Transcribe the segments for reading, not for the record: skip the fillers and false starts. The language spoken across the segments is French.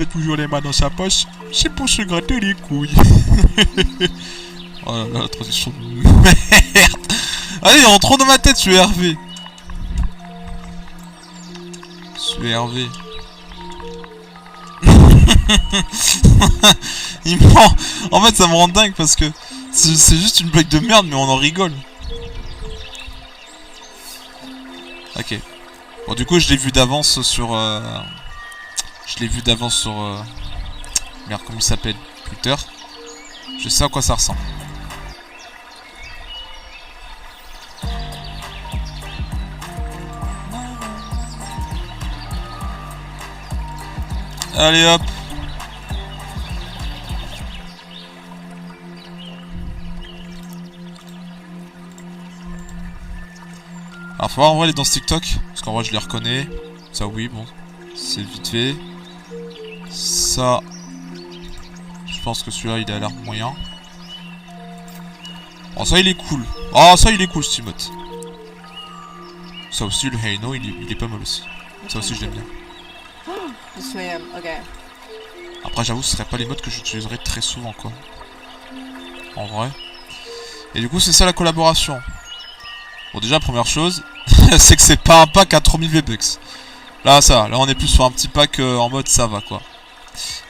a toujours les mains dans sa poche, c'est pour se gratter les couilles. Oh là là, la transition de merde. Allez, il rentre trop dans ma tête, ce Hervé. Ce Hervé. Il ment. En fait, ça me rend dingue parce que c'est juste une blague de merde, mais on en rigole. Ok. Bon, du coup, je l'ai vu d'avance sur... Je l'ai vu d'avance sur... Merde, comment il s'appelle? Twitter. Je sais à quoi ça ressemble. Allez hop. Alors faut voir en vrai les danses TikTok. Parce qu'en vrai je les reconnais. Ça oui bon. C'est vite fait. Ça. Je pense que celui-là il a l'air moyen. Oh ça il est cool. Ah ça il est cool ce emote. Ça aussi le Heino il est pas mal aussi. Ça aussi je l'aime bien. Après j'avoue ce serait pas les modes que j'utiliserais très souvent quoi. En vrai. Et du coup c'est ça la collaboration. Bon déjà première chose, c'est que c'est pas un pack à 3000 V-Bucks. Là ça, là on est plus sur un petit pack en mode ça va quoi.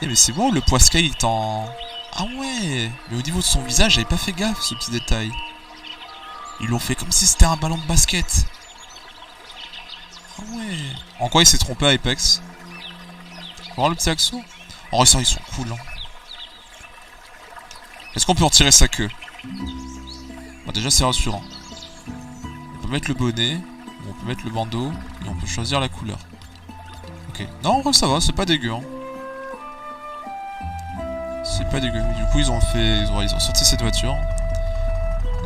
Eh mais c'est bon le Poiscaille il est en... Ah ouais. Mais au niveau de son visage j'avais pas fait gaffe ce petit détail. Ils l'ont fait comme si c'était un ballon de basket. Ah ouais. En quoi il s'est trompé à Apex? Faut voir le petit Axo. En vrai ça ils sont cool hein. Est-ce qu'on peut en tirer sa queue? Bah déjà c'est rassurant. On peut mettre le bonnet, on peut mettre le bandeau, et on peut choisir la couleur. Ok. Non en vrai ça va, c'est pas dégueu hein. C'est pas dégueu. Du coup ils ont fait. Ils ont sorti cette voiture.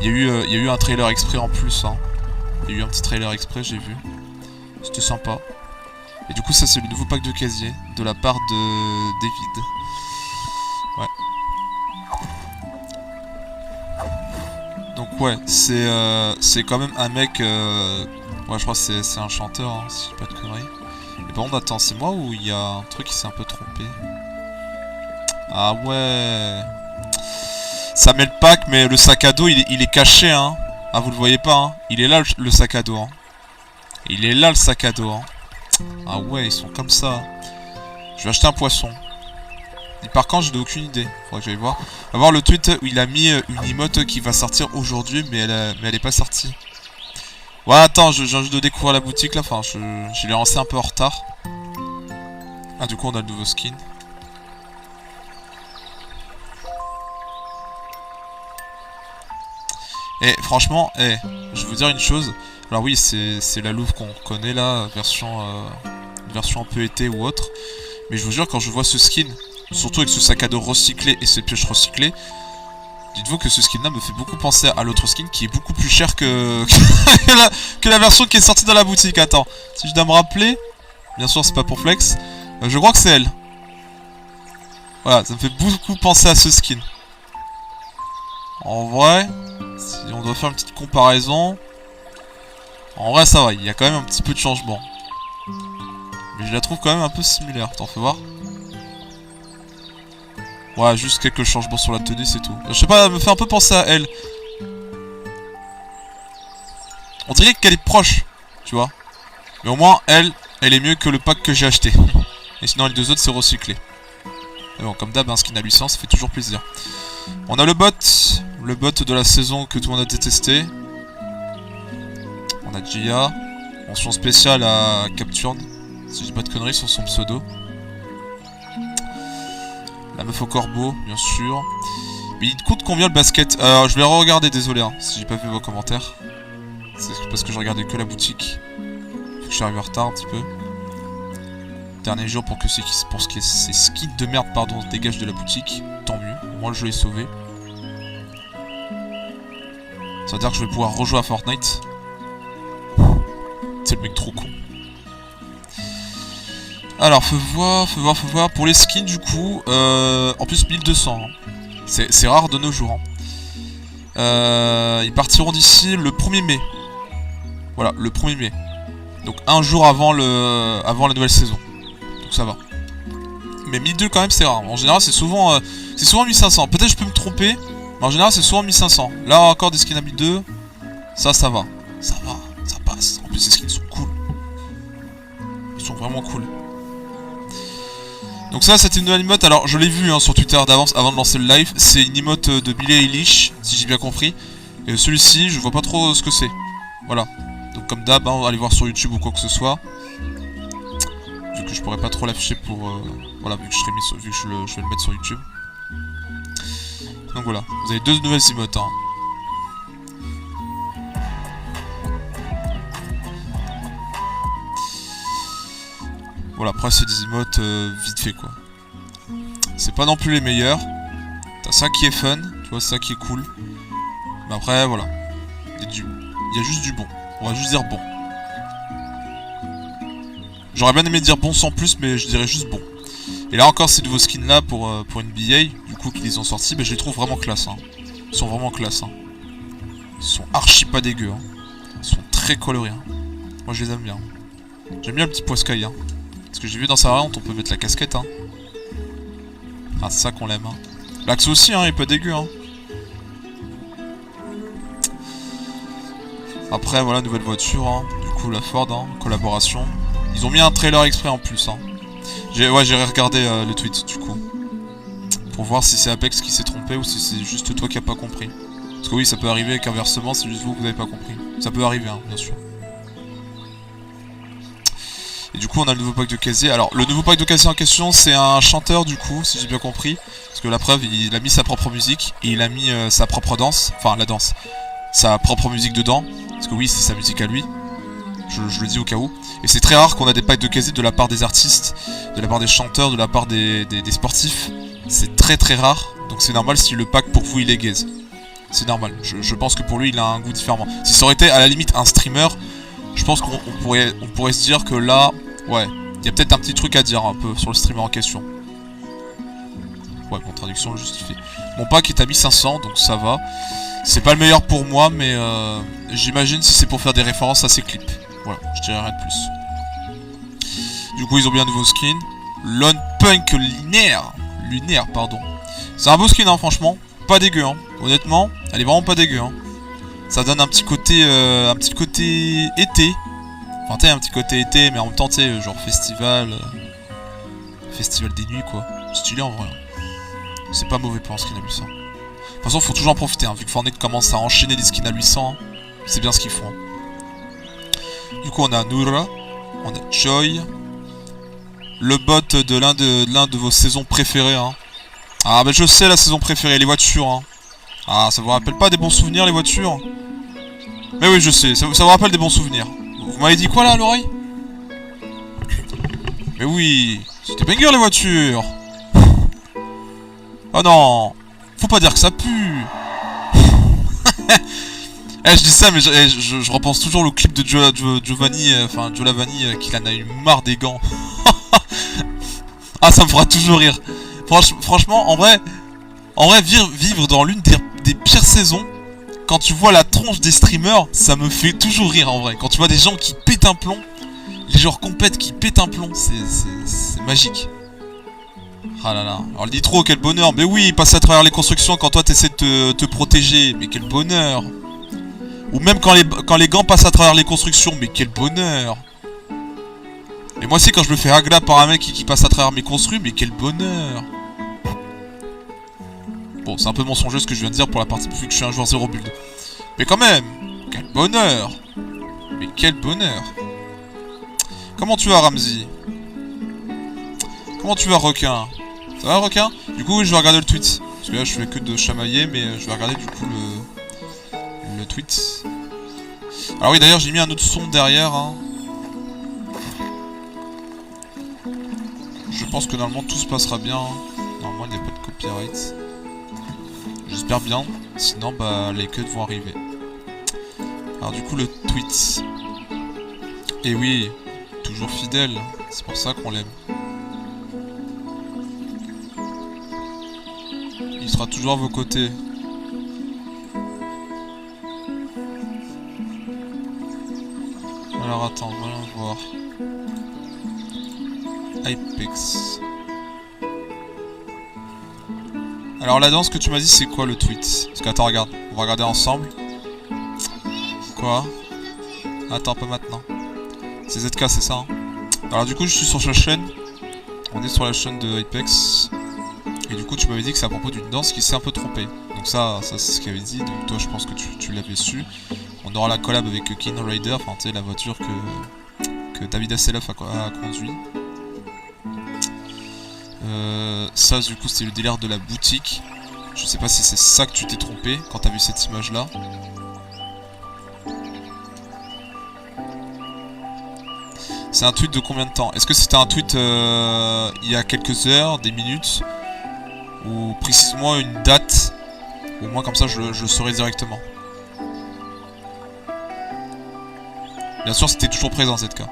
Il y a eu un trailer exprès en plus hein. Il y a eu un petit trailer exprès, j'ai vu. C'était sympa. Et du coup ça c'est le nouveau pack de casier de la part de David. Ouais. Donc ouais, c'est quand même un mec... Ouais je crois que c'est un chanteur, hein, si je dis pas de conneries. Et par contre attends, c'est moi ou il y a un truc qui s'est un peu trompé? Ah ouais. Ça met le pack mais le sac à dos il est caché hein. Ah vous le voyez pas hein. Il est là le sac à dos hein. Il est là le sac à dos hein. Ah ouais ils sont comme ça. Je vais acheter un poisson. Et par contre, je n'ai aucune idée. Faudrait que j'aille voir. On va voir le tweet où il a mis une emote qui va sortir aujourd'hui, mais elle est pas sortie. Ouais, attends, je viens juste de découvrir la boutique là. Enfin, je l'ai lancé un peu en retard. Ah, du coup, on a le nouveau skin. Et franchement, je vais vous dire une chose. Alors, oui, c'est la Louve qu'on connaît là, version un peu été ou autre. Mais je vous jure, quand je vois ce skin. Surtout avec ce sac à dos recyclé et ces pioches recyclées. Dites-vous que ce skin là me fait beaucoup penser à l'autre skin qui est beaucoup plus cher que la version qui est sortie dans la boutique. Attends, si je dois me rappeler, bien sûr c'est pas pour flex, je crois que c'est elle. Voilà, ça me fait beaucoup penser à ce skin. En vrai, si on doit faire une petite comparaison, en vrai ça va, il y a quand même un petit peu de changement. Mais je la trouve quand même un peu similaire, t'en fais voir. Ouais, juste quelques changements sur la tenue, c'est tout. Je sais pas, elle me fait un peu penser à elle. On dirait qu'elle est proche, tu vois. Mais au moins, elle est mieux que le pack que j'ai acheté. Et sinon, les deux autres, c'est recyclé. Mais bon, comme d'hab, un skin à licence, ça fait toujours plaisir. On a le bot de la saison que tout le monde a détesté. On a Gia. Mention spéciale à Capturne, si je dis pas de conneries sur son pseudo. La meuf au corbeau, bien sûr. Mais il coûte combien le basket? Je vais re-regarder, désolé hein, si j'ai pas vu vos commentaires. C'est parce que je regardais que la boutique. Faut que je suis arrivé en retard un petit peu. Dernier jour pour que ces skins de merde pardon se dégagent de la boutique. Tant mieux, au moins le jeu est sauvé. Ça veut dire que je vais pouvoir rejouer à Fortnite. C'est le mec trop con. Alors, faut voir. Pour les skins, du coup, en plus 1200. Hein. C'est rare de nos jours. Hein. Ils partiront d'ici le 1er mai. Voilà, le 1er mai. Donc un jour avant la nouvelle saison. Donc ça va. mais 1002 quand même c'est rare. En général c'est souvent 1500. Peut-être je peux me tromper, mais en général c'est souvent 1500. Là encore des skins à 1002, ça va. Ça va, ça passe. En plus ces skins sont cool. Ils sont vraiment cool. Donc ça c'était une nouvelle emote, alors je l'ai vu hein, sur Twitter d'avance avant de lancer le live. C'est une emote de Billie Eilish, si j'ai bien compris. Et celui-ci, je vois pas trop ce que c'est. Voilà. Donc comme d'hab, hein, allez voir sur YouTube ou quoi que ce soit. Vu que je pourrais pas trop l'afficher pour... voilà, vu que je vais le mettre sur YouTube. Donc voilà, vous avez deux nouvelles emotes. Hein. Voilà, après c'est des emotes vite fait quoi. C'est pas non plus les meilleurs. T'as ça qui est fun, tu vois, ça qui est cool. Mais après, voilà. Il y a juste du bon. On va juste dire bon. J'aurais bien aimé dire bon sans plus, mais je dirais juste bon. Et là encore, ces nouveaux skins là pour NBA, du coup, qu'ils ont sortis, je les trouve vraiment classe. Hein. Ils sont vraiment classe. Hein. Ils sont archi pas dégueux. Hein. Ils sont très colorés. Hein. Moi, je les aime bien. J'aime bien le petit poiscaille. Hein. Parce que j'ai vu dans sa variante, on peut mettre la casquette. Hein. Ah, c'est ça qu'on l'aime. Hein. L'axe aussi, hein, il est pas dégueu. Hein. Après, voilà, nouvelle voiture. Hein. Du coup, la Ford, hein, collaboration. Ils ont mis un trailer exprès en plus. Hein. J'ai regardé le tweet, du coup. Pour voir si c'est Apex qui s'est trompé ou si c'est juste toi qui as pas compris. Parce que oui, ça peut arriver qu'inversement, c'est juste vous que vous avez pas compris. Ça peut arriver, hein, bien sûr. Et du coup, on a le nouveau pack de casier. Alors, le nouveau pack de casier en question, c'est un chanteur, du coup, si j'ai bien compris. Parce que la preuve, il a mis sa propre musique et il a mis sa propre danse. Enfin, la danse. Sa propre musique dedans. Parce que oui, c'est sa musique à lui. Je le dis au cas où. Et c'est très rare qu'on a des packs de casier de la part des artistes, de la part des chanteurs, de la part des sportifs. C'est très très rare. Donc c'est normal si le pack pour vous il est gaze. C'est normal. Je pense que pour lui il a un goût différent. Si ça aurait été à la limite un streamer, je pense qu'on pourrait se dire que là, ouais, il y a peut-être un petit truc à dire un peu sur le streamer en question. Ouais, mon traduction le justifie. Mon pack est à 1500, donc ça va. C'est pas le meilleur pour moi, mais j'imagine si c'est pour faire des références à ses clips. Voilà, je dirais rien de plus. Du coup, ils ont bien un nouveau skin. Lone Punk Lunaire. Lunaire, pardon. C'est un beau skin, hein, franchement. Pas dégueu, hein. Honnêtement, elle est vraiment pas dégueu, hein. Ça donne un petit côté été. Enfin, tu sais, un petit côté été, mais en même temps, tu sais, genre festival. Festival des nuits, quoi. Stylé en vrai. C'est pas mauvais pour un skin à 800. De toute façon, faut toujours en profiter, hein. Vu que Fortnite commence à enchaîner des skins à 800, c'est bien ce qu'ils font. Hein. Du coup, on a Noura, on a Joy, le bot de l'un de vos saisons préférées. Hein. Ah, bah je sais la saison préférée, les voitures. Hein. Ah, ça vous rappelle pas des bons souvenirs, les voitures? Mais oui, je sais, ça vous rappelle des bons souvenirs. Vous m'avez dit quoi là à l'oreille? Mais oui, c'était banger les voitures. Oh non, faut pas dire que ça pue. Eh, je dis ça, mais je repense toujours au clip de Giovanni, enfin Giolavani, qu'il en a eu marre des gants. Ah, ça me fera toujours rire. Franchement, en vrai, vivre dans l'une des pires saisons, quand tu vois la tronche des streamers, ça me fait toujours rire en vrai. Quand tu vois des gens qui pètent un plomb, les joueurs compètes qui pètent un plomb, c'est magique. Ah là là. Alors le nitro, quel bonheur. Mais oui, passer à travers les constructions quand toi t'essaies de te protéger. Mais quel bonheur. Ou même quand les gants passent à travers les constructions. Mais quel bonheur. Et moi aussi quand je me fais agla par un mec qui passe à travers mes construits. Mais quel bonheur. Bon, c'est un peu mensongeux ce que je viens de dire pour la partie vu que je suis un joueur 0 build. Mais quand même, quel bonheur. Mais quel bonheur. Comment tu vas, Ramsey? Comment tu vas, requin? Ça va, requin? Du coup, je vais regarder le tweet. Parce que là, je fais que de chamailler, mais je vais regarder du coup le tweet. Alors oui, d'ailleurs, j'ai mis un autre son derrière. Hein. Je pense que normalement, tout se passera bien. Normalement, il n'y a pas de copyright. J'espère bien. Sinon, bah, les cuts vont arriver. Alors du coup, le tweet. Et oui, toujours fidèle. C'est pour ça qu'on l'aime. Il sera toujours à vos côtés. Alors attends, voyons voir. Apex. Alors la danse que tu m'as dit, c'est quoi le tweet? Parce que attends, regarde, on va regarder ensemble. Quoi? Attends, pas maintenant. C'est ZK, c'est ça hein. Alors du coup, je suis sur la chaîne. On est sur la chaîne de Apex. Et du coup, tu m'avais dit que c'est à propos d'une danse qui s'est un peu trompée. Donc ça c'est ce qu'il avait dit. Donc toi, je pense que tu l'avais su. On aura la collab avec King Rider, enfin tu sais, la voiture que David Hasselhoff a conduit. Ça du coup c'est le délire de la boutique. Je sais pas si c'est ça que tu t'es trompé quand t'as vu cette image là. C'est un tweet de combien de temps? Est-ce que c'était un tweet il y a quelques heures, des minutes? Ou précise-moi une date? Au moins comme ça je le saurai directement. Bien sûr c'était toujours présent cette cas.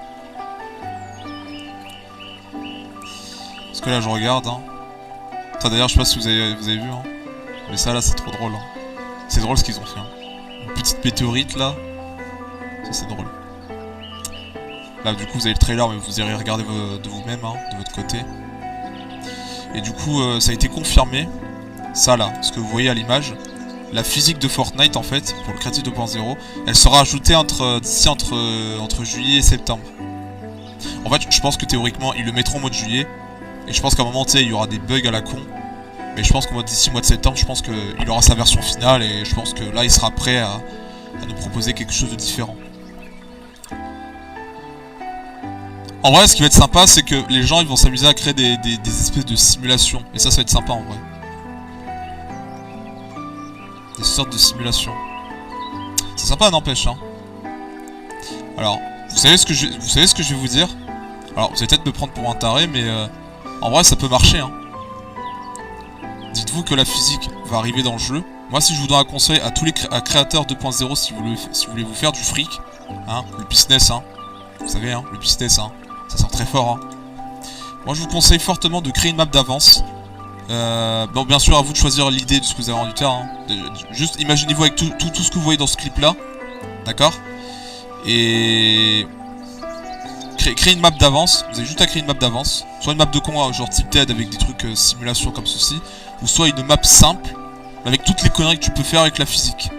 Parce que là je regarde hein. Ça d'ailleurs je sais pas si vous avez vu hein. Mais ça là c'est trop drôle hein. C'est drôle ce qu'ils ont fait hein. Une petite météorite là. Ça c'est drôle. Là du coup vous avez le trailer mais vous irez regarder de vous-même hein, de votre côté. Et du coup ça a été confirmé. Ça là, ce que vous voyez à l'image. La physique de Fortnite en fait, pour le Creative 2.0, elle sera ajoutée d'ici entre juillet et septembre. En fait je pense que théoriquement ils le mettront au mois de juillet. Et je pense qu'à un moment tu sais il y aura des bugs à la con. Mais je pense que d'ici le mois de septembre je pense qu'il aura sa version finale. Et je pense que là il sera prêt à nous proposer quelque chose de différent. En vrai ce qui va être sympa c'est que les gens ils vont s'amuser à créer des espèces de simulations. Et ça va être sympa en vrai. Des sortes de simulations. C'est sympa n'empêche hein. Alors vous savez ce que je vais vous dire. Alors vous allez peut-être me prendre pour un taré mais en vrai ça peut marcher hein. Dites-vous que la physique va arriver dans le jeu. Moi si je vous donne un conseil à tous les créateurs 2.0 si vous voulez vous faire du fric hein, le business hein. Vous savez hein, le business hein. Ça sort très fort hein. Moi je vous conseille fortement de créer une map d'avance. Bon bien sûr à vous de choisir l'idée de ce que vous avez rendu tard hein. Juste imaginez-vous avec tout ce que vous voyez dans ce clip là. D'accord. Et créer une map d'avance. Vous avez juste à créer une map d'avance. Soit une map de con genre type TED avec des trucs simulation comme ceci. Ou soit une map simple avec toutes les conneries que tu peux faire avec la physique.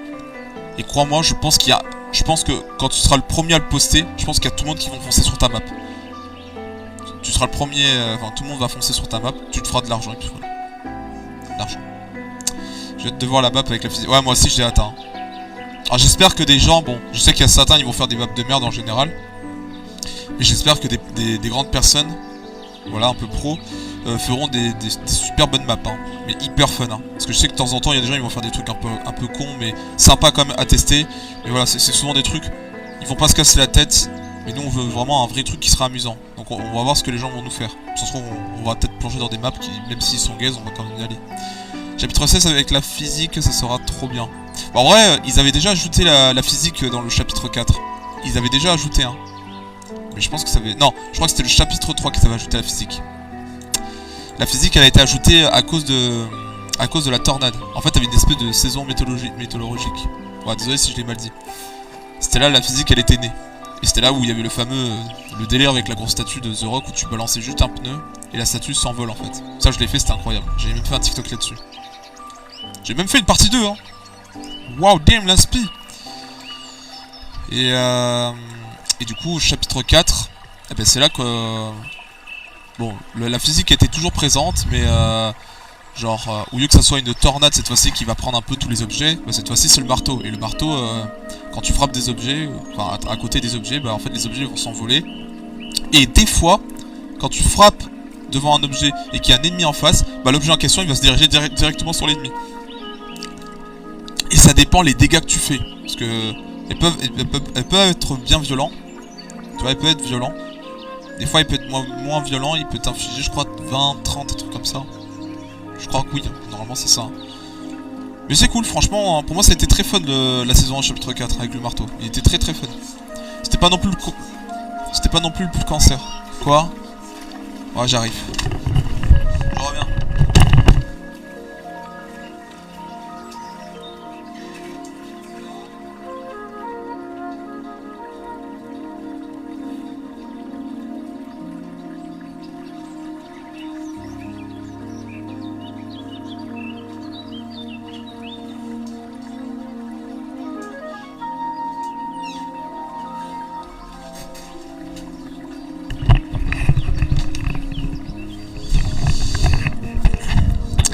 Et crois-moi je pense que quand tu seras le premier à le poster, je pense qu'il y a tout le monde qui va foncer sur ta map. Tu seras le premier, enfin tout le monde va foncer sur ta map, tu te feras de l'argent et puis voilà. De l'argent. J'ai hâte de voir la map avec la physique. Ouais moi aussi j'ai hâte hein. Alors j'espère que des gens, bon, je sais qu'il y a certains ils vont faire des maps de merde en général. Mais j'espère que des grandes personnes, voilà un peu pro, feront des super bonnes maps hein. Mais hyper fun hein. Parce que je sais que de temps en temps il y a des gens ils vont faire des trucs un peu cons mais sympa quand même à tester. Mais voilà c'est souvent des trucs, ils vont pas se casser la tête. Mais nous on veut vraiment un vrai truc qui sera amusant. Donc on va voir ce que les gens vont nous faire. Ça se trouve on va peut-être plonger dans des maps qui, même s'ils sont gays, on va quand même y aller. Chapitre 16 avec la physique, ça sera trop bien. Bon, en vrai, ils avaient déjà ajouté la physique dans le chapitre 4. Ils avaient déjà ajouté hein. Mais je pense que ça avait... Non, je crois que c'était le chapitre 3 qui avait ajouté la physique. La physique elle a été ajoutée à cause de la tornade. En fait, il y avait une espèce de saison météorologique. Ouais, désolé si je l'ai mal dit. C'était là la physique elle était née. Et c'était là où il y avait le délire avec la grosse statue de The Rock où tu balançais juste un pneu et la statue s'envole en fait. Ça je l'ai fait, c'était incroyable. J'ai même fait un TikTok là-dessus. J'ai même fait une partie 2 hein. Wow, damn l'inspi. Et du coup, chapitre 4, eh ben, c'est là que... Bon, la physique était toujours présente, mais genre, au lieu que ça soit une tornade cette fois-ci qui va prendre un peu tous les objets, bah, cette fois-ci c'est le marteau. Et le marteau, quand tu frappes des objets, enfin à côté des objets, bah en fait les objets vont s'envoler. Et des fois, quand tu frappes devant un objet et qu'il y a un ennemi en face, bah l'objet en question il va se diriger directement sur l'ennemi. Et ça dépend les dégâts que tu fais. Parce que elles peuvent être bien violents. Tu vois, elles peuvent être violents. Des fois il peut être moins violent, il peut t'infliger je crois 20, 30, un truc comme ça. Je crois que oui, normalement c'est ça. Mais c'est cool, franchement, hein, pour moi ça a été très fun la saison 1 chapitre 4 avec le marteau. Il était très fun. C'était pas non plus le cancer. Quoi? Ouais, j'arrive. Je reviens.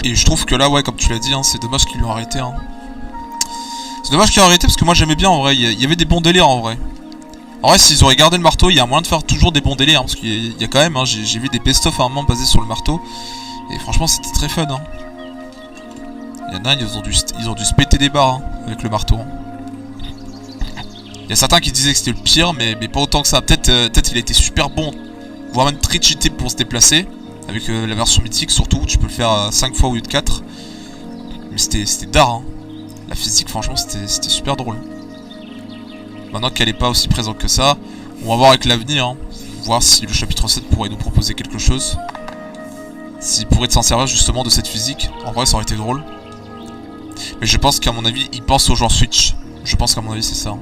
Et je trouve que là, ouais, comme tu l'as dit, hein, c'est dommage qu'ils l'ont arrêté. Hein. C'est dommage qu'ils l'ont arrêté parce que moi j'aimais bien en vrai. Il y avait des bons délires en vrai. En vrai, s'ils auraient gardé le marteau, il y a moyen de faire toujours des bons délires. Hein, parce qu'il y a quand même, hein, j'ai vu des best-of à un moment basés sur le marteau. Et franchement, c'était très fun. Hein. Il y en a, ils ont dû se péter des barres hein, avec le marteau. Hein. Il y a certains qui disaient que c'était le pire, mais pas autant que ça. Peut-être il a été super bon, voire même très cheaté pour se déplacer. Avec la version mythique, surtout, tu peux le faire 5 fois au lieu de 4. Mais c'était d'art. Hein. La physique, franchement, c'était super drôle. Maintenant qu'elle n'est pas aussi présente que ça, on va voir avec l'avenir, hein, voir si le chapitre 7 pourrait nous proposer quelque chose. S'il pourrait s'en servir justement de cette physique, en vrai ça aurait été drôle. Mais je pense qu'à mon avis, il pense au genre Switch. Je pense qu'à mon avis c'est ça.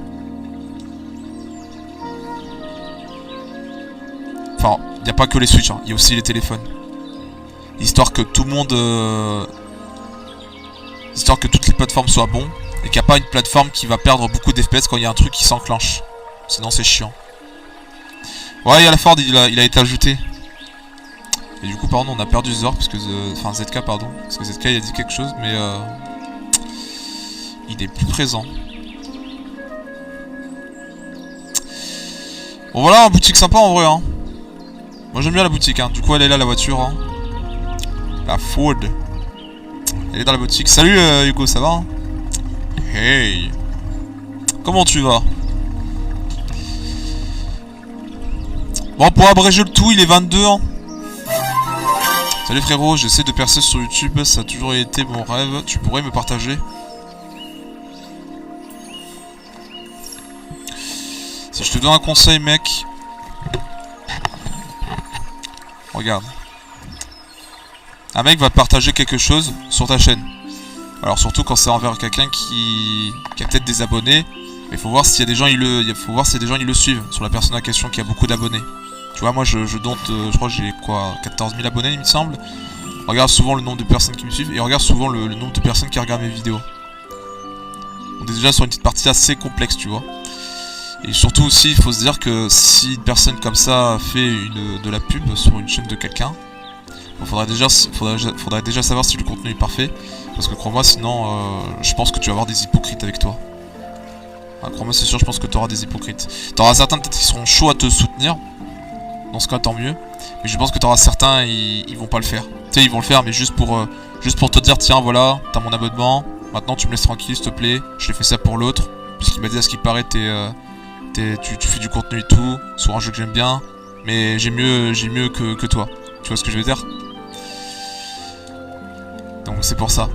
Enfin, il n'y a pas que les Switch, hein, il y a aussi les téléphones. Histoire que tout le monde... Histoire que toutes les plateformes soient bonnes. Et qu'il n'y a pas une plateforme qui va perdre beaucoup d'FPS quand il y a un truc qui s'enclenche. Sinon c'est chiant. Ouais, il y a la Ford, il a été ajouté. Et du coup, pardon, on a perdu Zor, parce que... Enfin, ZK, pardon. Parce que ZK, il a dit quelque chose, mais... il est plus présent. Bon, voilà, une boutique sympa, en vrai, hein. Moi, j'aime bien la boutique, hein. Du coup, elle est là, la voiture, hein. La Ford. Elle est dans la boutique. Salut, Hugo, ça va, hein? Hey. Comment tu vas? Bon, pour abréger le tout, il est 22 ans. Salut frérot, j'essaie de percer sur YouTube, ça a toujours été mon rêve. Tu pourrais me partager? Si je te donne un conseil, mec. Regarde. Un mec va te partager quelque chose sur ta chaîne. Alors surtout quand c'est envers quelqu'un qui a peut-être des abonnés. Mais il faut voir s'il y a des gens qui le suivent. Sur la personne en question qui a beaucoup d'abonnés. Tu vois, moi je doute, je crois que j'ai quoi, 14 000 abonnés il me semble. Regarde souvent le nombre de personnes qui me suivent et regarde souvent le nombre de personnes qui regardent mes vidéos. On est déjà sur une petite partie assez complexe, tu vois. Et surtout aussi, il faut se dire que si une personne comme ça fait de la pub sur une chaîne de quelqu'un, il faudrait déjà savoir si le contenu est parfait. Parce que crois-moi, sinon, je pense que tu vas avoir des hypocrites avec toi. Ah, crois-moi, c'est sûr, je pense que tu auras des hypocrites. Tu auras certains peut-être qui seront chauds à te soutenir. Dans ce cas, tant mieux. Mais je pense que tu auras certains, ils vont pas le faire. Tu sais, ils vont le faire, mais juste pour te dire, tiens, voilà, t'as mon abonnement. Maintenant, tu me laisses tranquille, s'il te plaît. Je l'ai fait ça pour l'autre. Puisqu'il m'a dit, à ce qui paraît, tu fais du contenu et tout. Sur un jeu que j'aime bien. Mais j'ai mieux que toi. Tu vois ce que je veux dire? Donc, c'est pour ça.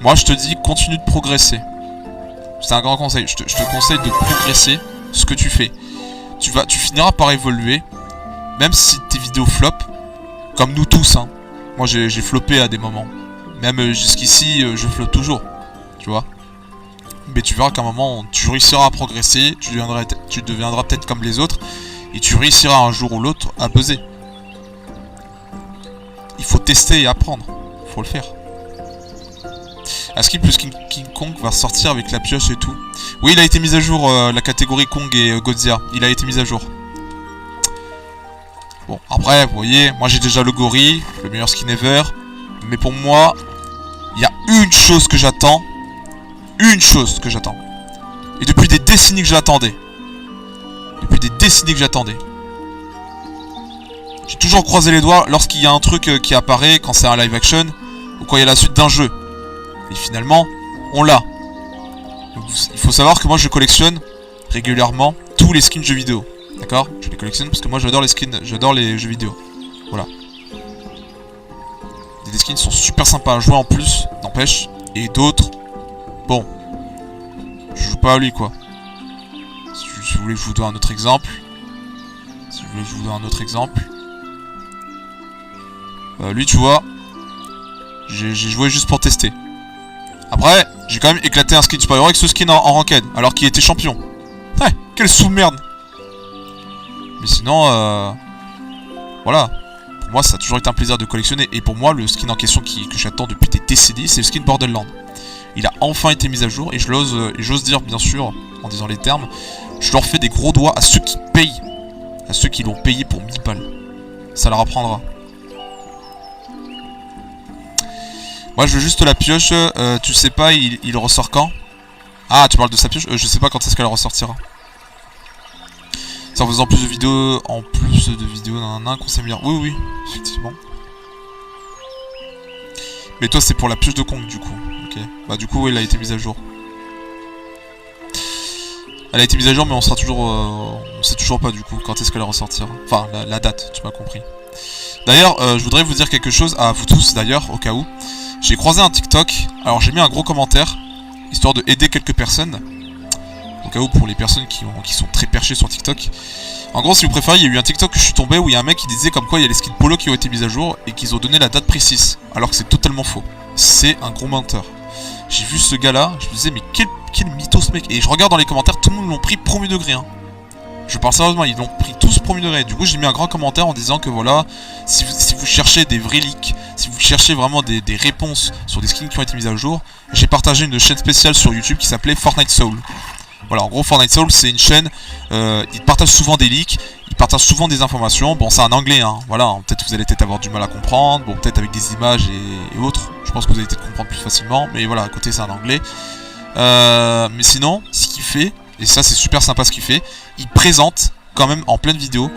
Moi, je te dis, continue de progresser. C'est un grand conseil. Je te conseille de progresser ce que tu fais. Tu finiras par évoluer. Même si tes vidéos flop. Comme nous tous, hein. Moi, j'ai floppé à des moments. Même jusqu'ici, je floppe toujours. Tu vois. Mais tu verras qu'à un moment, tu réussiras à progresser. Tu deviendras peut-être comme les autres. Et tu réussiras un jour ou l'autre à buzzer. Il faut tester et apprendre. Il faut le faire. Est-ce qu'il plus King Kong va sortir avec la pioche et tout? Oui, il a été mis à jour, la catégorie Kong et Godzilla. Il a été mis à jour. Bon, après, vous voyez, moi j'ai déjà le gorille, le meilleur skin ever. Mais pour moi, il y a une chose que j'attends. Une chose que j'attends. Et depuis des décennies que je l'attendais. Depuis des décennies que j'attendais. J'ai toujours croisé les doigts lorsqu'il y a un truc qui apparaît, quand c'est un live action, ou quand il y a la suite d'un jeu. Et finalement, on l'a. Il faut savoir que moi je collectionne régulièrement tous les skins jeux vidéo. D'accord? Je les collectionne parce que moi j'adore les skins, j'adore les jeux vidéo. Voilà. Des skins sont super sympas à jouer en plus, n'empêche. Et d'autres, bon, je joue pas à lui quoi. Si vous voulez que je vous donne un autre exemple. Lui tu vois, j'ai joué juste pour tester. Après, j'ai quand même éclaté un skin supérieur avec ce skin en ranked, alors qu'il était champion. Ouais, quelle sous-merde. Mais sinon, voilà. Pour moi, ça a toujours été un plaisir de collectionner. Et pour moi, le skin en question que j'attends depuis des décennies, c'est le skin Borderlands. Il a enfin été mis à jour, et j'ose dire, bien sûr, en disant les termes, je leur fais des gros doigts à ceux qui payent. À ceux qui l'ont payé pour 1000 balles. Ça leur apprendra. Moi je veux juste la pioche, tu sais pas il ressort quand? Ah tu parles de sa pioche, je sais pas quand est-ce qu'elle ressortira. C'est en faisant plus de vidéos, qu'on s'améliore. Oui oui, effectivement. Mais toi c'est pour la pioche de Kong du coup. Ok. Bah du coup elle a été mise à jour. Elle a été mise à jour mais on sait toujours pas du coup quand est-ce qu'elle ressortira. Enfin la date, tu m'as compris. D'ailleurs je voudrais vous dire quelque chose à vous tous d'ailleurs au cas où. J'ai croisé un TikTok, alors j'ai mis un gros commentaire, histoire de aider quelques personnes. Au cas où pour les personnes qui sont très perchées sur TikTok. En gros si vous préférez, il y a eu un TikTok que je suis tombé où il y a un mec qui disait comme quoi il y a les skins polo qui ont été mis à jour et qu'ils ont donné la date précise. Alors que c'est totalement faux. C'est un gros menteur. J'ai vu ce gars là, je me disais mais quel mytho ce mec. Et je regarde dans les commentaires, tout le monde l'ont pris premier degré hein. Je parle sérieusement, ils l'ont pris tous premier degré. Du coup j'ai mis un grand commentaire en disant que voilà, si vous cherchez des vrais leaks, si vous cherchez vraiment des réponses sur des skins qui ont été mises à jour, j'ai partagé une chaîne spéciale sur YouTube qui s'appelait Fortnite Soul. Voilà, en gros Fortnite Soul c'est une chaîne, ils partagent souvent des leaks, ils partagent souvent des informations, bon c'est en anglais hein, voilà, peut-être vous allez avoir du mal à comprendre, bon peut-être avec des images et autres, je pense que vous allez peut-être comprendre plus facilement, mais voilà, à côté c'est en anglais. Mais sinon, ce qu'il fait, et ça c'est super sympa ce qu'il fait, il présente quand même en pleine vidéo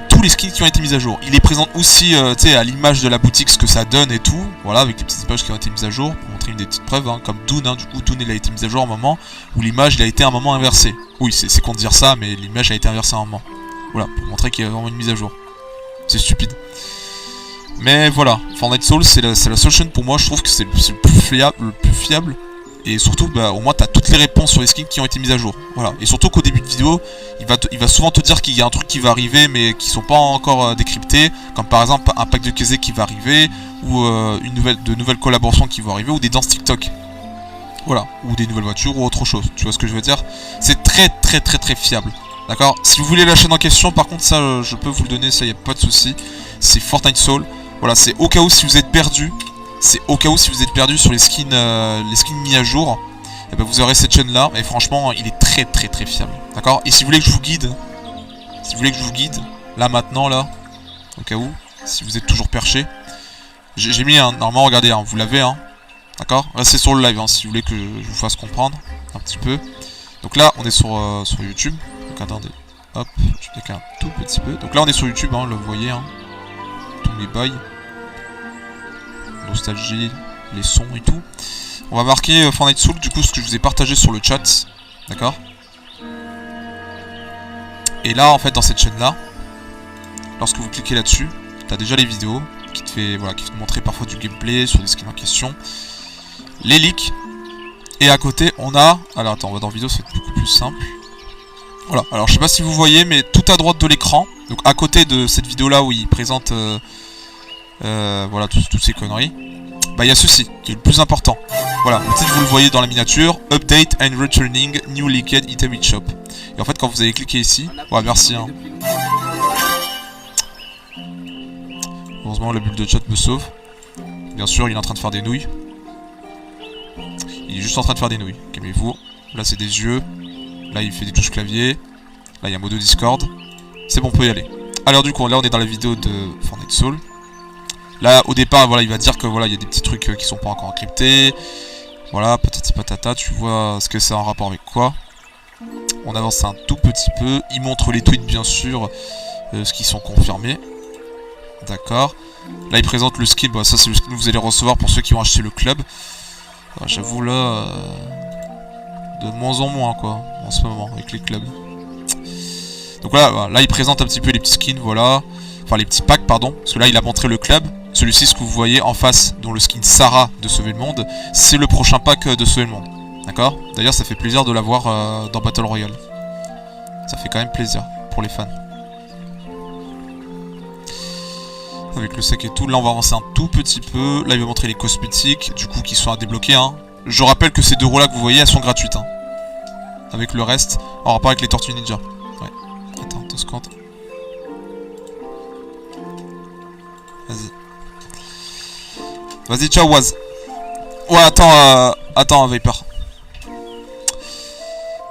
tous les skins qui ont été mis à jour. Il les présente aussi tu sais, à l'image de la boutique ce que ça donne et tout, voilà, avec les petites images qui ont été mises à jour, pour montrer des petites preuves, hein, comme Dune, hein, du coup Dune il a été mis à jour à un moment, où l'image il a été à un moment inversée. Oui, c'est con de dire ça, mais l'image a été inversée à un moment. Voilà, pour montrer qu'il y a vraiment une mise à jour. C'est stupide. Mais voilà, Fortnite Soul c'est la seule chaîne pour moi, je trouve que c'est le plus fiable. Et surtout, bah, au moins t'as toutes les réponses sur les skins qui ont été mises à jour. Voilà. Et surtout qu'au début de vidéo, il va souvent te dire qu'il y a un truc qui va arriver mais qui sont pas encore décryptés. Comme par exemple un pack de Kazé qui va arriver, ou de nouvelles collaborations qui vont arriver, ou des danses TikTok. Voilà. Ou des nouvelles voitures ou autre chose. Tu vois ce que je veux dire? C'est très fiable. D'accord? Si vous voulez la chaîne en question, par contre ça je peux vous le donner, ça y a pas de souci. C'est Fortnite Soul. Voilà, c'est au cas où si vous êtes perdu. C'est au cas où si vous êtes perdu sur les skins mis à jour, et ben vous aurez cette chaîne là, et franchement il est très fiable. D'accord? Et si vous voulez que je vous guide, là maintenant là, au cas où, si vous êtes toujours perché, j'ai mis un, normalement regardez, hein, vous l'avez hein, d'accord? Restez sur le live hein, si vous voulez que je vous fasse comprendre un petit peu. Donc là on est sur YouTube, donc attendez, hop, je décale un tout petit peu. Donc là on est sur YouTube, hein, vous voyez, hein, tous mes bails. Nostalgie, les sons et tout. On va marquer Fortnite Soul, du coup ce que je vous ai partagé sur le chat, d'accord? Et là en fait dans cette chaîne là, lorsque vous cliquez là-dessus, t'as déjà les vidéos qui te montrer parfois du gameplay sur les skins en question, les leaks, et à côté on a, alors attends on va dans vidéo, c'est beaucoup plus simple. Voilà, alors je sais pas si vous voyez mais tout à droite de l'écran, donc à côté de cette vidéo là où il présente voilà, toutes ces conneries. Bah il y a ceci, qui est le plus important. Voilà, peut-être vous le voyez dans la miniature. Update and returning new leaked item shop. Et en fait quand vous allez cliquer ici... Ouais merci hein. Heureusement la bulle de chat me sauve. Bien sûr il est en train de faire des nouilles. Il est juste en train de faire des nouilles. Calmez-vous. Là c'est des yeux. Là il fait des touches clavier. Là il y a un mode Discord. C'est bon, on peut y aller. Alors du coup là on est dans la vidéo de Fortnite Soul. Là, au départ, voilà, il va dire que voilà, il y a des petits trucs qui sont pas encore encryptés. Voilà, patati patata, tu vois ce que c'est en rapport avec quoi. On avance un tout petit peu. Il montre les tweets, bien sûr, ce qui sont confirmés. D'accord. Là, il présente le skin. Bah, ça, c'est le skin que vous allez recevoir pour ceux qui ont acheté le club. J'avoue, là, de moins en moins, quoi, en ce moment, avec les clubs. Donc voilà, là, il présente un petit peu les petits skins, voilà. Enfin, les petits packs, pardon. Parce que là, il a montré le club. Celui-ci, ce que vous voyez en face, dont le skin Sarah de Sauver le Monde, c'est le prochain pack de Sauver le Monde. D'accord? D'ailleurs, ça fait plaisir de l'avoir dans Battle Royale. Ça fait quand même plaisir pour les fans. Avec le sac et tout, là on va avancer un tout petit peu. Là il va montrer les cosmétiques, du coup qui sont à débloquer. Hein. Je rappelle que ces deux roues là que vous voyez, elles sont gratuites. Hein. Avec le reste, en rapport avec les Tortues Ninja. Ouais. Attends, 2 secondes. Vas-y. Vas-y, ciao Waz. Ouais, attends, Viper.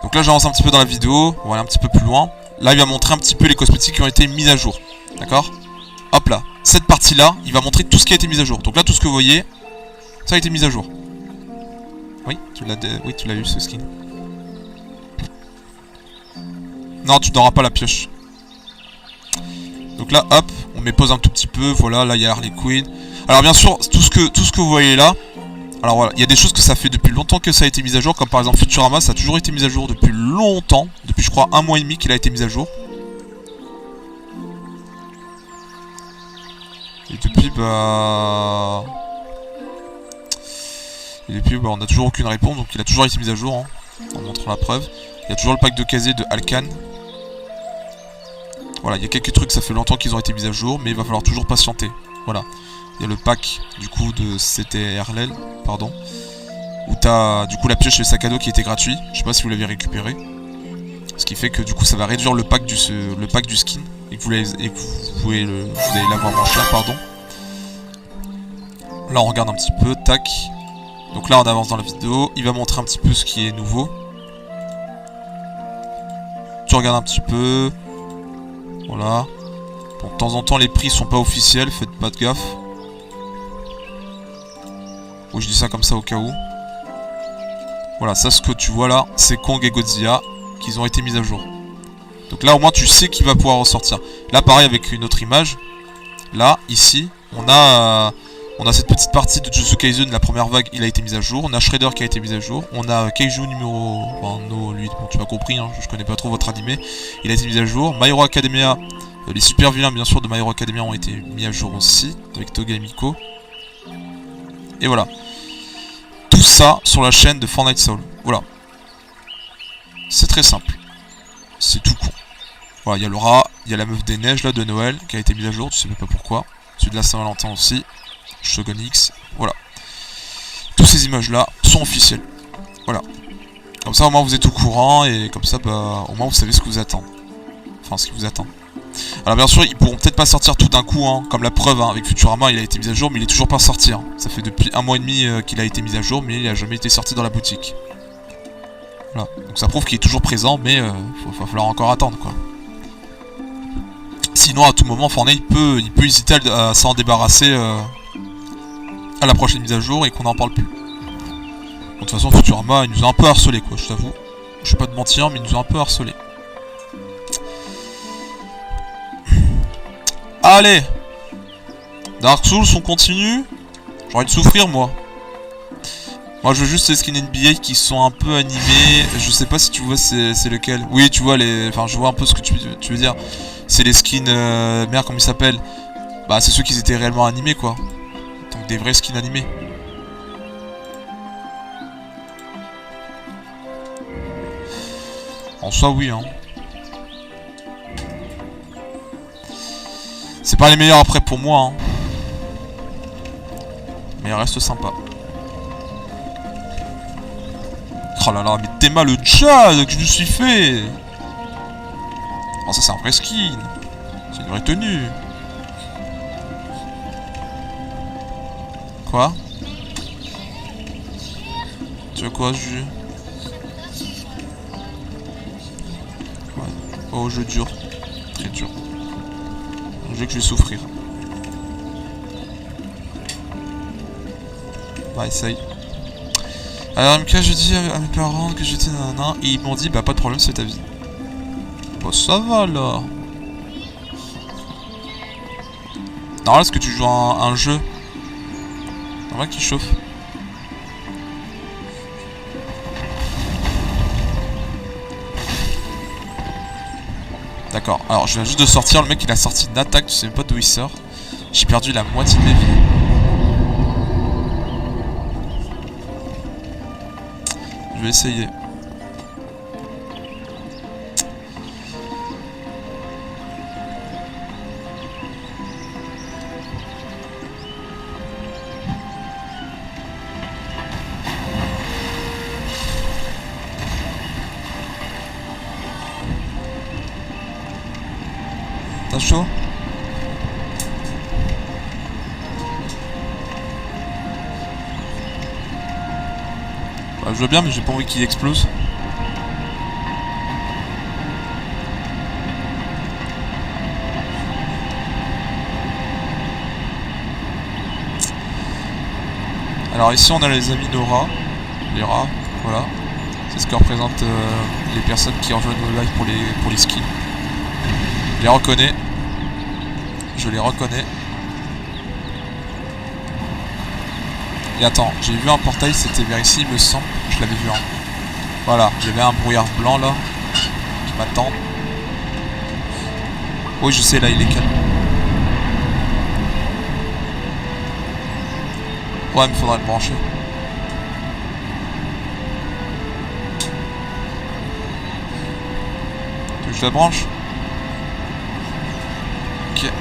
Donc là j'avance un petit peu dans la vidéo, on va aller un petit peu plus loin. Là il va montrer un petit peu les cosmétiques qui ont été mis à jour. D'accord? Hop là, cette partie là, il va montrer tout ce qui a été mis à jour. Donc là tout ce que vous voyez, Ça a été mis à jour. Oui, tu l'as eu ce skin. Non, tu n'auras pas la pioche. Donc là, hop, on met pause un tout petit peu. Voilà, là il y a Harley Quinn. Alors bien sûr, tout ce que vous voyez là. Alors voilà, il y a des choses que ça fait depuis longtemps que ça a été mis à jour. Comme par exemple Futurama, ça a toujours été mis à jour depuis longtemps. Depuis je crois 1 mois et demi qu'il a été mis à jour. Et depuis bah... on n'a toujours aucune réponse, donc il a toujours été mis à jour, hein, en montrant la preuve. Il y a toujours le pack de Kazé de Alkan. Voilà, il y a quelques trucs, ça fait longtemps qu'ils ont été mis à jour, mais il va falloir toujours patienter. Voilà. Il y a le pack, du coup, de CTRL, pardon. Où t'as, du coup, la pioche et le sac à dos qui était gratuit. Je sais pas si vous l'avez récupéré. Ce qui fait que, du coup, ça va réduire le pack du skin. Et que vous allez l'avoir moins cher, pardon. Là, on regarde un petit peu, tac. Donc là, on avance dans la vidéo. Il va montrer un petit peu ce qui est nouveau. Tu regardes un petit peu. Voilà. Bon, de temps en temps, les prix sont pas officiels. Faites pas de gaffe. Oui, je dis ça comme ça au cas où. Voilà, ça, ce que tu vois là, c'est Kong et Godzilla qui ont été mis à jour. Donc là, au moins, tu sais qu'il va pouvoir ressortir. Là, pareil, avec une autre image. Là, ici, on a cette petite partie de Jujutsu Kaisen, la première vague, il a été mis à jour. On a Shredder qui a été mis à jour. On a Kaiju numéro... Enfin, no, lui, bon, tu m'as compris, hein, je connais pas trop votre animé. Il a été mis à jour. My Hero Academia, les super vilains, bien sûr, de My Hero Academia ont été mis à jour aussi, avec Toga et Miko. Et voilà. Tout ça sur la chaîne de Fortnite Soul. Voilà. C'est très simple. C'est tout con. Voilà, il y a le rat, il y a la meuf des neiges, là, de Noël, qui a été mise à jour, tu sais même pas pourquoi. Celui de la Saint-Valentin aussi. Shogun X, voilà. Toutes ces images-là sont officielles. Voilà. Comme ça, au moins, vous êtes au courant, et comme ça, bah, au moins, vous savez ce que vous attend. Enfin, ce qui vous attend. Alors, bien sûr, ils pourront peut-être pas sortir tout d'un coup, hein, comme la preuve, hein, avec Futurama, il a été mis à jour, mais il est toujours pas sorti. Hein. Ça fait depuis 1 mois et demi qu'il a été mis à jour, mais il a jamais été sorti dans la boutique. Voilà. Donc, ça prouve qu'il est toujours présent, mais va falloir encore attendre, quoi. Sinon, à tout moment, Fortnite il peut hésiter à s'en débarrasser à la prochaine mise à jour et qu'on n'en parle plus. De toute façon, Futurama, il nous a un peu harcelé, quoi, je t'avoue. Je vais pas te mentir, mais il nous a un peu harcelé. Allez, Dark Souls, on continue. J'ai envie de souffrir, moi. Moi, je veux juste ces skins NBA qui sont un peu animés. Je sais pas si tu vois c'est lequel. Oui, tu vois les... Enfin, je vois un peu ce que tu veux dire. C'est les skins... Merde, comment ils s'appellent? Bah, c'est ceux qui étaient réellement animés, quoi. Donc, des vrais skins animés. En soi, oui, hein. C'est pas les meilleurs après pour moi, hein. Mais ils restent sympas. Oh là là, mais t'es mal le jazz que je me suis fait. Oh, ça c'est un vrai skin. C'est une vraie tenue. Quoi? Tu veux quoi, jeu? Ouais. Oh, jeu dur. Très dur. Un jeu que je vais souffrir. Bah, essaye. Alors, MK, je dis à mes parents que j'étais nanana, et ils m'ont dit, bah, pas de problème, c'est ta vie. Bah, ça va, là. Normal, est-ce que tu joues un jeu? Normal qui chauffe. D'accord, alors je viens juste de sortir, le mec il a sorti une attaque, tu sais même pas d'où il sort. J'ai perdu la moitié de mes vies. Je vais essayer. T'as chaud? Bah, je veux bien, mais j'ai pas envie qu'il explose. Alors ici on a les amis Nora, les rats, voilà. C'est ce que représentent les personnes qui rejoignent nos lives pour les skins. Je les reconnais. Je les reconnais. Et attends, j'ai vu un portail, c'était vers ici, il me semble. Je l'avais vu, hein. Voilà, il y avait un brouillard blanc là qui m'attend. Oui, je sais, là il est calme. Ouais, il me faudra le brancher. Tu veux que je la branche? Ok.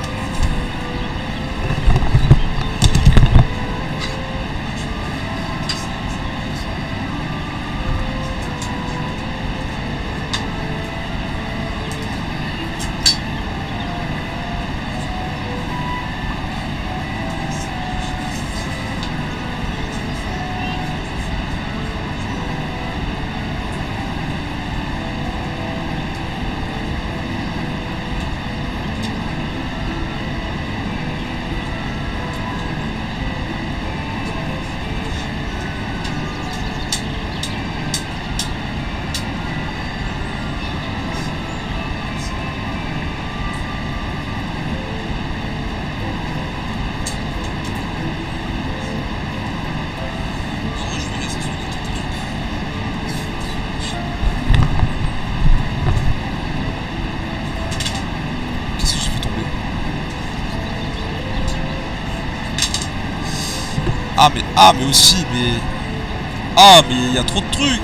Mais aussi, mais... Ah, mais il y a trop de trucs.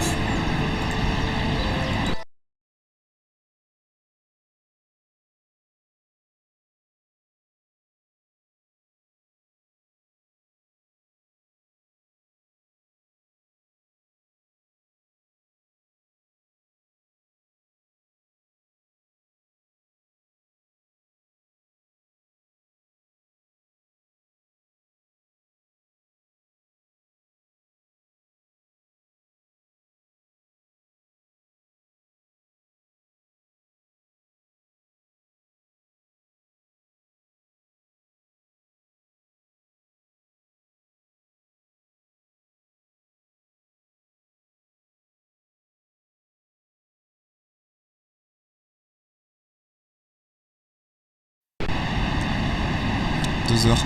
Deux heures.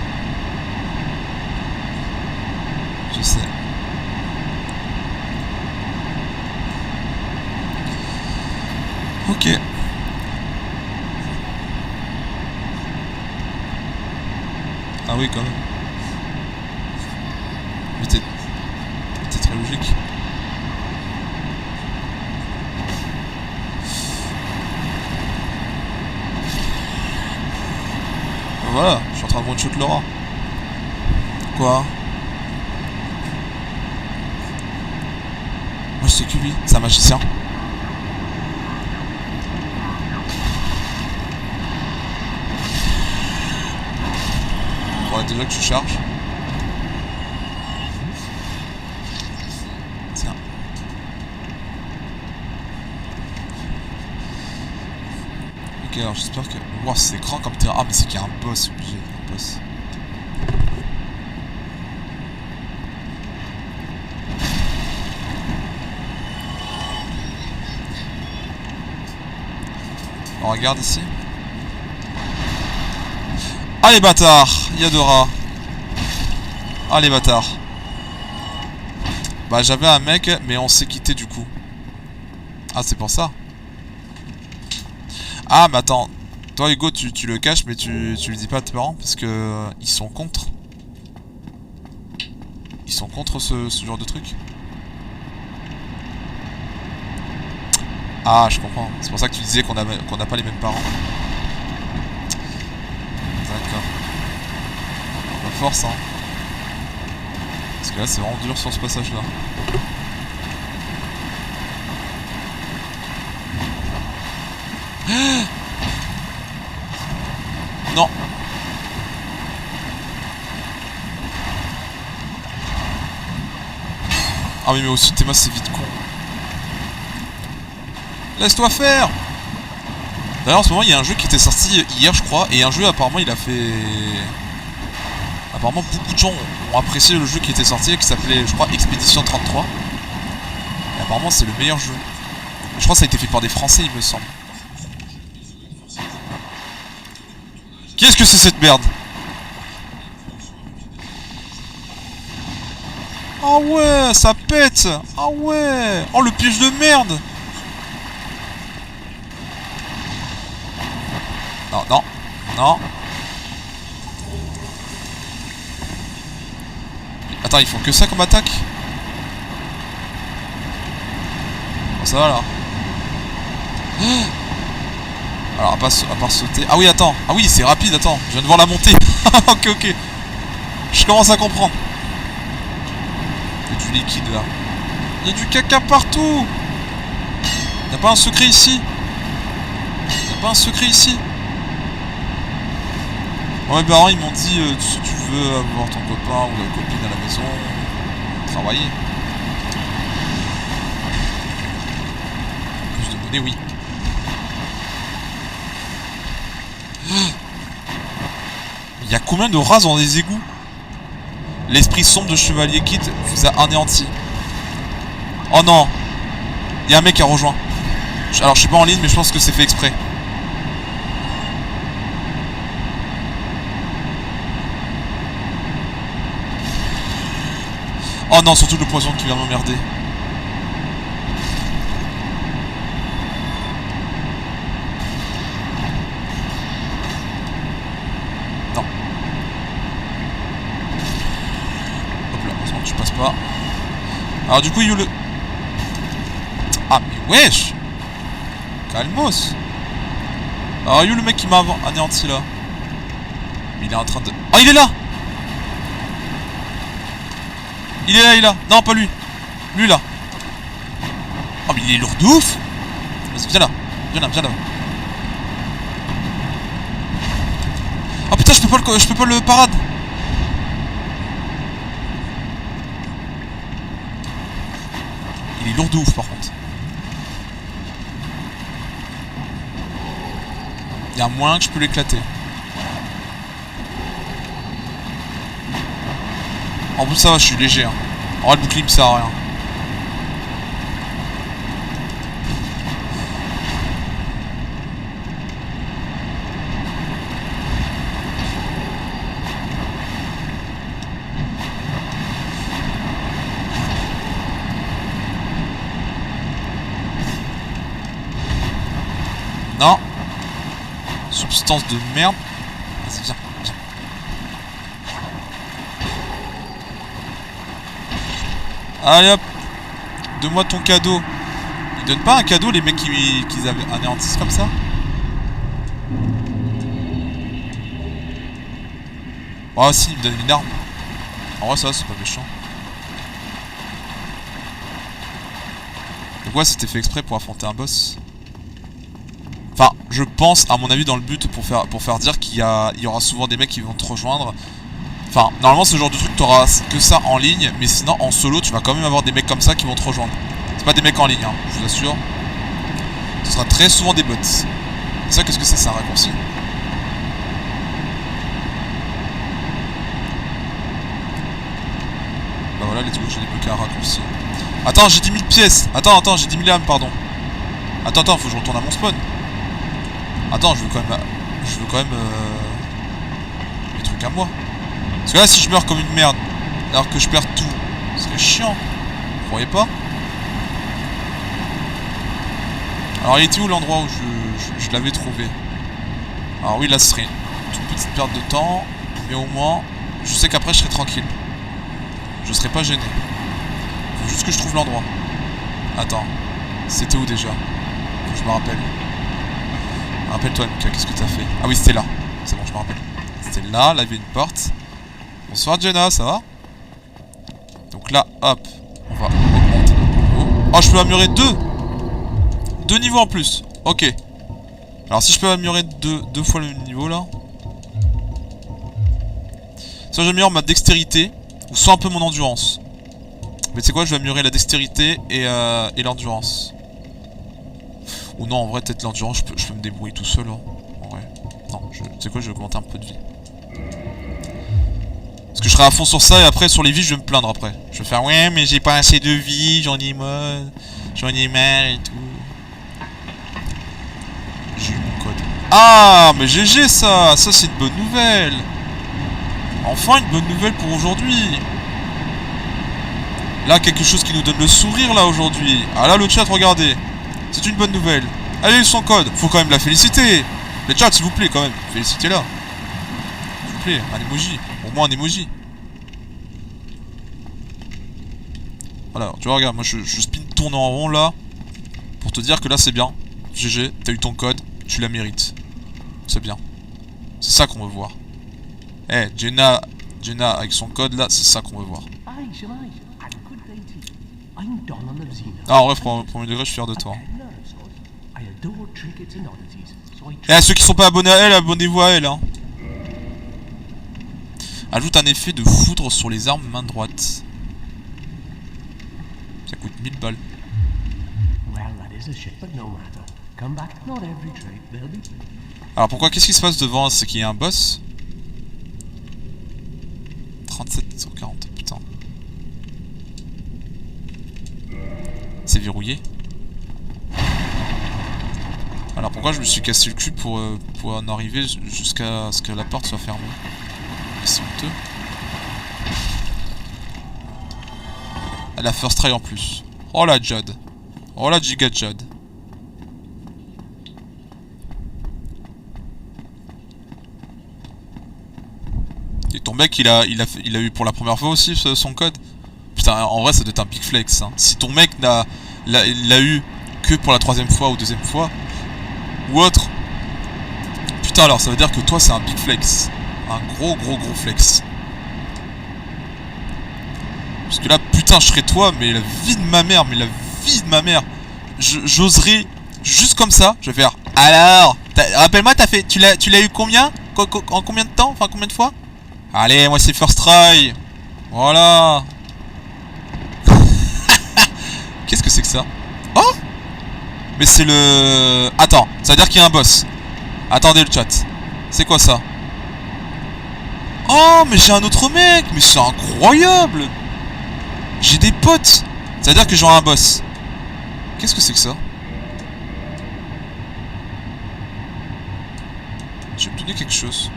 Je sais. Ok. Ah oui, quand même. Mais t'es très logique. Voilà, je suis en train de one-shot Laura. Quoi? Moi je sais que lui, c'est un magicien. Faudrait déjà que je charge. Tiens. Ok, alors j'espère que... Wow, c'est grand comme terrain. Ah, mais c'est qu'il y a un boss obligé. Un boss. On regarde ici. Ah les bâtards, il y a deux rats. Ah les bâtards. Bah j'avais un mec, mais on s'est quitté du coup. Ah c'est pour ça. Ah mais attends. Toi Hugo tu le caches mais tu le dis pas à tes parents parce que ils sont contre. Ils sont contre ce genre de truc. Ah je comprends. C'est pour ça que tu disais qu'on n'a pas les mêmes parents. D'accord. La force hein. Parce que là c'est vraiment dur sur ce passage là. Non. Ah oui mais aussi Théma c'est vite con. Laisse-toi faire. D'ailleurs en ce moment il y a un jeu qui était sorti hier je crois. Et un jeu apparemment il a fait Apparemment beaucoup de gens ont apprécié le jeu qui était sorti, qui s'appelait je crois Expédition 33. Et apparemment c'est le meilleur jeu. Je crois que ça a été fait par des Français il me semble. Qu'est-ce que c'est cette merde? Ah ouais, ça pète. Ah ouais. Oh le piège de merde. Non, non, non. Attends, ils font que ça comme attaque? Bon, ça va là. Alors, à part sauter... Ah oui, attends. Ah oui, c'est rapide, attends. Je viens de voir la montée. Ok, ok. Je commence à comprendre. Il y a du liquide là. Il y a du caca partout. Il n'y a pas un secret ici? Il n'y a pas un secret ici? Ouais, mes parents ils m'ont dit si tu veux avoir ton copain ou la copine à la maison, travailler. Plus de monnaie, oui. Il y a combien de races dans les égouts? L'esprit sombre de Chevalier Kid vous a anéanti. Oh non. Il y a un mec qui a rejoint. Alors je suis pas en ligne mais je pense que c'est fait exprès. Oh non, surtout le poison qui vient m'emmerder. Non. Hop là, heureusement que tu passes pas. Alors du coup, il y a le... Ah mais wesh. Calmos. Alors il y a le mec qui m'a anéanti là. Il est en train de... Oh il est là. Il est là, il est là. Non, pas lui. Lui là. Oh mais il est lourd de ouf. Vas-y, viens là. Viens là, viens là. Oh putain, je peux pas le parade. Il est lourd de ouf par contre. Il y a un moyen que je peux l'éclater. En plus ça va, je suis léger hein. En vrai le bouclier me sert à rien. Non. Substance de merde. Vas-y, viens, viens. Allez hop. Donne-moi ton cadeau. Ils donnent pas un cadeau les mecs qui avaient anéantissent comme ça? Oh si, ils me donnent une arme. En vrai ça c'est pas méchant. Donc ouais, c'était fait exprès pour affronter un boss. Enfin, je pense, à mon avis, dans le but pour faire dire qu'il y aura souvent des mecs qui vont te rejoindre. Enfin, normalement, ce genre de truc, t'auras que ça en ligne, mais sinon, en solo, tu vas quand même avoir des mecs comme ça qui vont te rejoindre. C'est pas des mecs en ligne, hein, je vous assure. Ce sera très souvent des bots. Et ça, qu'est-ce que c'est un raccourci? Bah voilà, let's go, j'ai plus qu'un raccourci. Attends, j'ai 10 000 pièces. Attends, j'ai 10 000 âmes, pardon. Attends, faut que je retourne à mon spawn. Attends, je veux quand même mes trucs à moi. Parce que là, si je meurs comme une merde, alors que je perds tout, c'est chiant. Vous croyez pas? Alors, il était où l'endroit où je l'avais trouvé? Alors oui, là, ce serait une toute petite perte de temps, mais au moins, je sais qu'après, je serai tranquille. Je serai pas gêné. Faut juste que je trouve l'endroit. Attends, c'était où déjà? Faut que je me rappelle. Rappelle-toi, Mika, qu'est-ce que t'as fait? Ah oui, c'était là. C'est bon, je me rappelle. C'était là, là, il y avait une porte. Bonsoir, Jenna, ça va? Donc là, hop, on va augmenter notre niveau. Oh, je peux améliorer deux niveaux en plus. Ok. Alors, si je peux améliorer deux fois le niveau, là. Soit j'améliore ma dextérité, ou soit un peu mon endurance. Mais tu sais quoi, je vais améliorer la dextérité et l'endurance. Ou non, en vrai, peut-être l'endurance, je peux me débrouiller tout seul. Hein. En vrai. Non, tu sais quoi, je vais augmenter un peu de vie. Parce Parce que je serai à fond sur ça et après sur les vies je vais me plaindre après. Je vais faire ouais mais j'ai pas assez de vie, j'en ai marre et tout. J'ai eu mon code. Ah mais GG ça c'est une bonne nouvelle. Enfin une bonne nouvelle pour aujourd'hui. Là quelque chose qui nous donne le sourire là aujourd'hui. Ah là le chat regardez. C'est une bonne nouvelle. Allez son code, faut quand même la féliciter. Le chat s'il vous plaît quand même, félicitez-la. S'il vous plaît, un emoji. Au moins un emoji. Voilà, tu vois, regarde, moi je spin tourne en rond là. Pour te dire que là c'est bien. GG, t'as eu ton code, tu la mérites. C'est bien. C'est ça qu'on veut voir. Eh, Jenna avec son code là, c'est ça qu'on veut voir. Ah en vrai, premier degré, je suis fier de toi. Eh, ceux qui sont pas abonnés à elle, abonnez-vous à elle hein. Ajoute un effet de foudre sur les armes main droite. Ça coûte 1000 balles. Alors pourquoi, qu'est-ce qui se passe devant? C'est qu'il y a un boss? 37 sur 40, putain. C'est verrouillé. Alors pourquoi je me suis cassé le cul pour en arriver jusqu'à ce que la porte soit fermée? C'est honteux. Elle a first try en plus. Oh la Jad. Oh la giga Jad. Et ton mec il a eu pour la première fois aussi son code. Putain en vrai ça doit être un big flex hein. Si ton mec l'a eu que pour la troisième fois ou deuxième fois ou autre. Putain alors ça veut dire que toi c'est un big flex. Un gros flex. Parce que là putain je serais toi mais la vie de ma mère j'oserais juste comme ça. Je vais faire alors rappelle-moi tu l'as eu combien en combien de temps? Enfin combien de fois? Allez moi c'est first try. Voilà. Qu'est-ce que c'est que ça? Oh mais c'est le... Attends, ça veut dire qu'il y a un boss. Attendez le chat. C'est quoi ça? Oh mais j'ai un autre mec. Mais c'est incroyable. J'ai des potes. Ça veut dire que j'aurai un boss. Qu'est-ce que c'est que ça? J'ai obtenu quelque chose.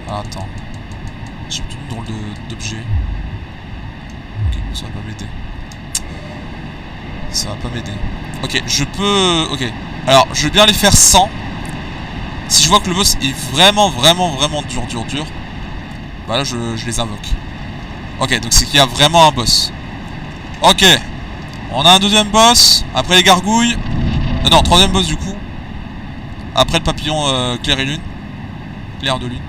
Ah, attends. J'ai obtenu une drôle d'objet. Ok, ça va pas m'aider. Ça va pas m'aider. Ok, je peux... Ok. Alors, je vais bien les faire sans. Si je vois que le boss est vraiment dur. Bah là, je les invoque. Ok, donc c'est qu'il y a vraiment un boss. Ok. On a un deuxième boss. Après les gargouilles. Non, troisième boss du coup. Après le papillon clair et lune. Clair de lune.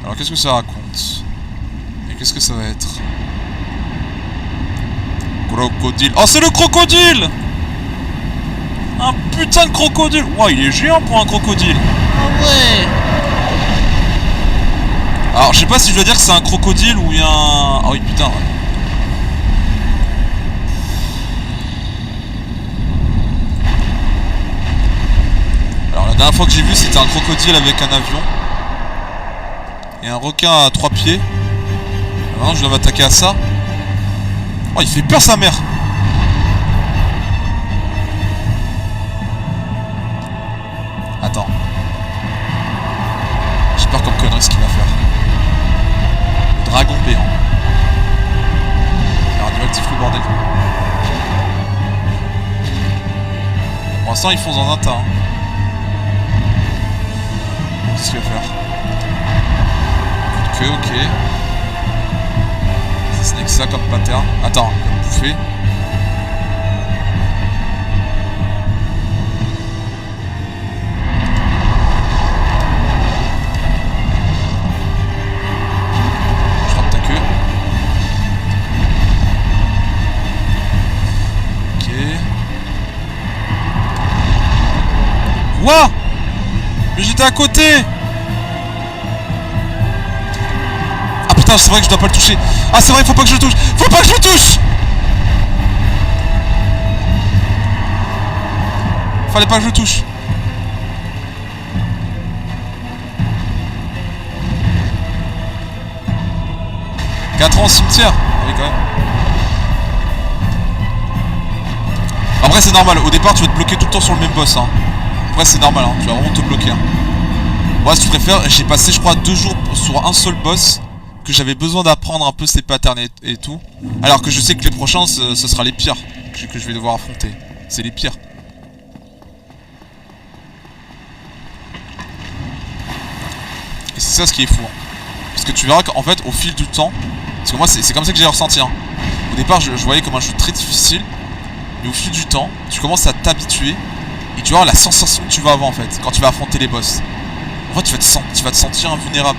Alors qu'est-ce que ça raconte? Et qu'est-ce que ça va être? Crocodile. Oh c'est le crocodile! Un putain de crocodile! Wow il est géant pour un crocodile! Ah ouais! Alors je sais pas si je dois dire que c'est un crocodile ou il y a un... Ah oui putain ouais. Alors la dernière fois que j'ai vu c'était un crocodile avec un avion. Et un requin à 3 pieds. Maintenant je dois m'attaquer à ça. Oh il fait peur sa mère. Attends. J'ai peur comme connerie ce qu'il va faire. Le dragon béant. Alors radioactif le bordel. Pour l'instant ils foncent dans un tas. Hein. Qu'est-ce qu'il va faire? Ok. Ce n'est que ça comme pattern. Attends, il va me bouffer. Je frappe ta queue. Ok. Wouah! Mais j'étais à côté! Putain, c'est vrai que je dois pas le toucher. Ah, c'est vrai, faut pas que je le touche. Faut pas que je le touche. Fallait pas que je le touche. 4 ans au cimetière. Ah oui, quand même. Après, c'est normal. Au départ, tu vas te bloquer tout le temps sur le même boss. Hein. Après, c'est normal. Hein. Tu vas vraiment te bloquer. Hein. Moi, si tu préfères, j'ai passé, je crois, 2 jours sur un seul boss. Que j'avais besoin d'apprendre un peu ses patterns et tout. Alors que je sais que les prochains, ce sera les pires que je vais devoir affronter. C'est les pires. Et c'est ça ce qui est fou. Hein. Parce que tu verras qu'en fait, au fil du temps... Parce que moi, c'est comme ça que j'ai ressenti. Hein. Au départ, je voyais comme un jeu très difficile. Mais au fil du temps, tu commences à t'habituer. Et tu vois la sensation que tu vas avoir en fait. Quand tu vas affronter les boss. En fait, tu vas te sentir invulnérable.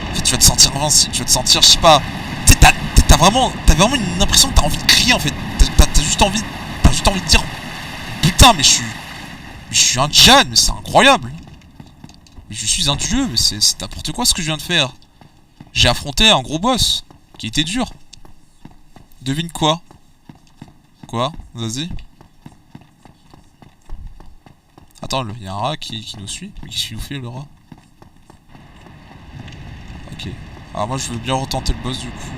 En fait, tu vas te sentir invincible. Tu vas te sentir, je sais pas... Tu sais, t'as vraiment une impression que t'as envie de crier en fait. T'as juste envie de dire... Putain, mais je suis un Djan, mais c'est incroyable. Mais je suis un dieu, mais c'est n'importe quoi ce que je viens de faire. J'ai affronté un gros boss qui était dur. Devine quoi? Quoi? Vas-y. Attends, il y a un rat qui nous suit. Mais qu'est-ce qu'il nous fait le rat? Ok. Alors moi je veux bien retenter le boss du coup.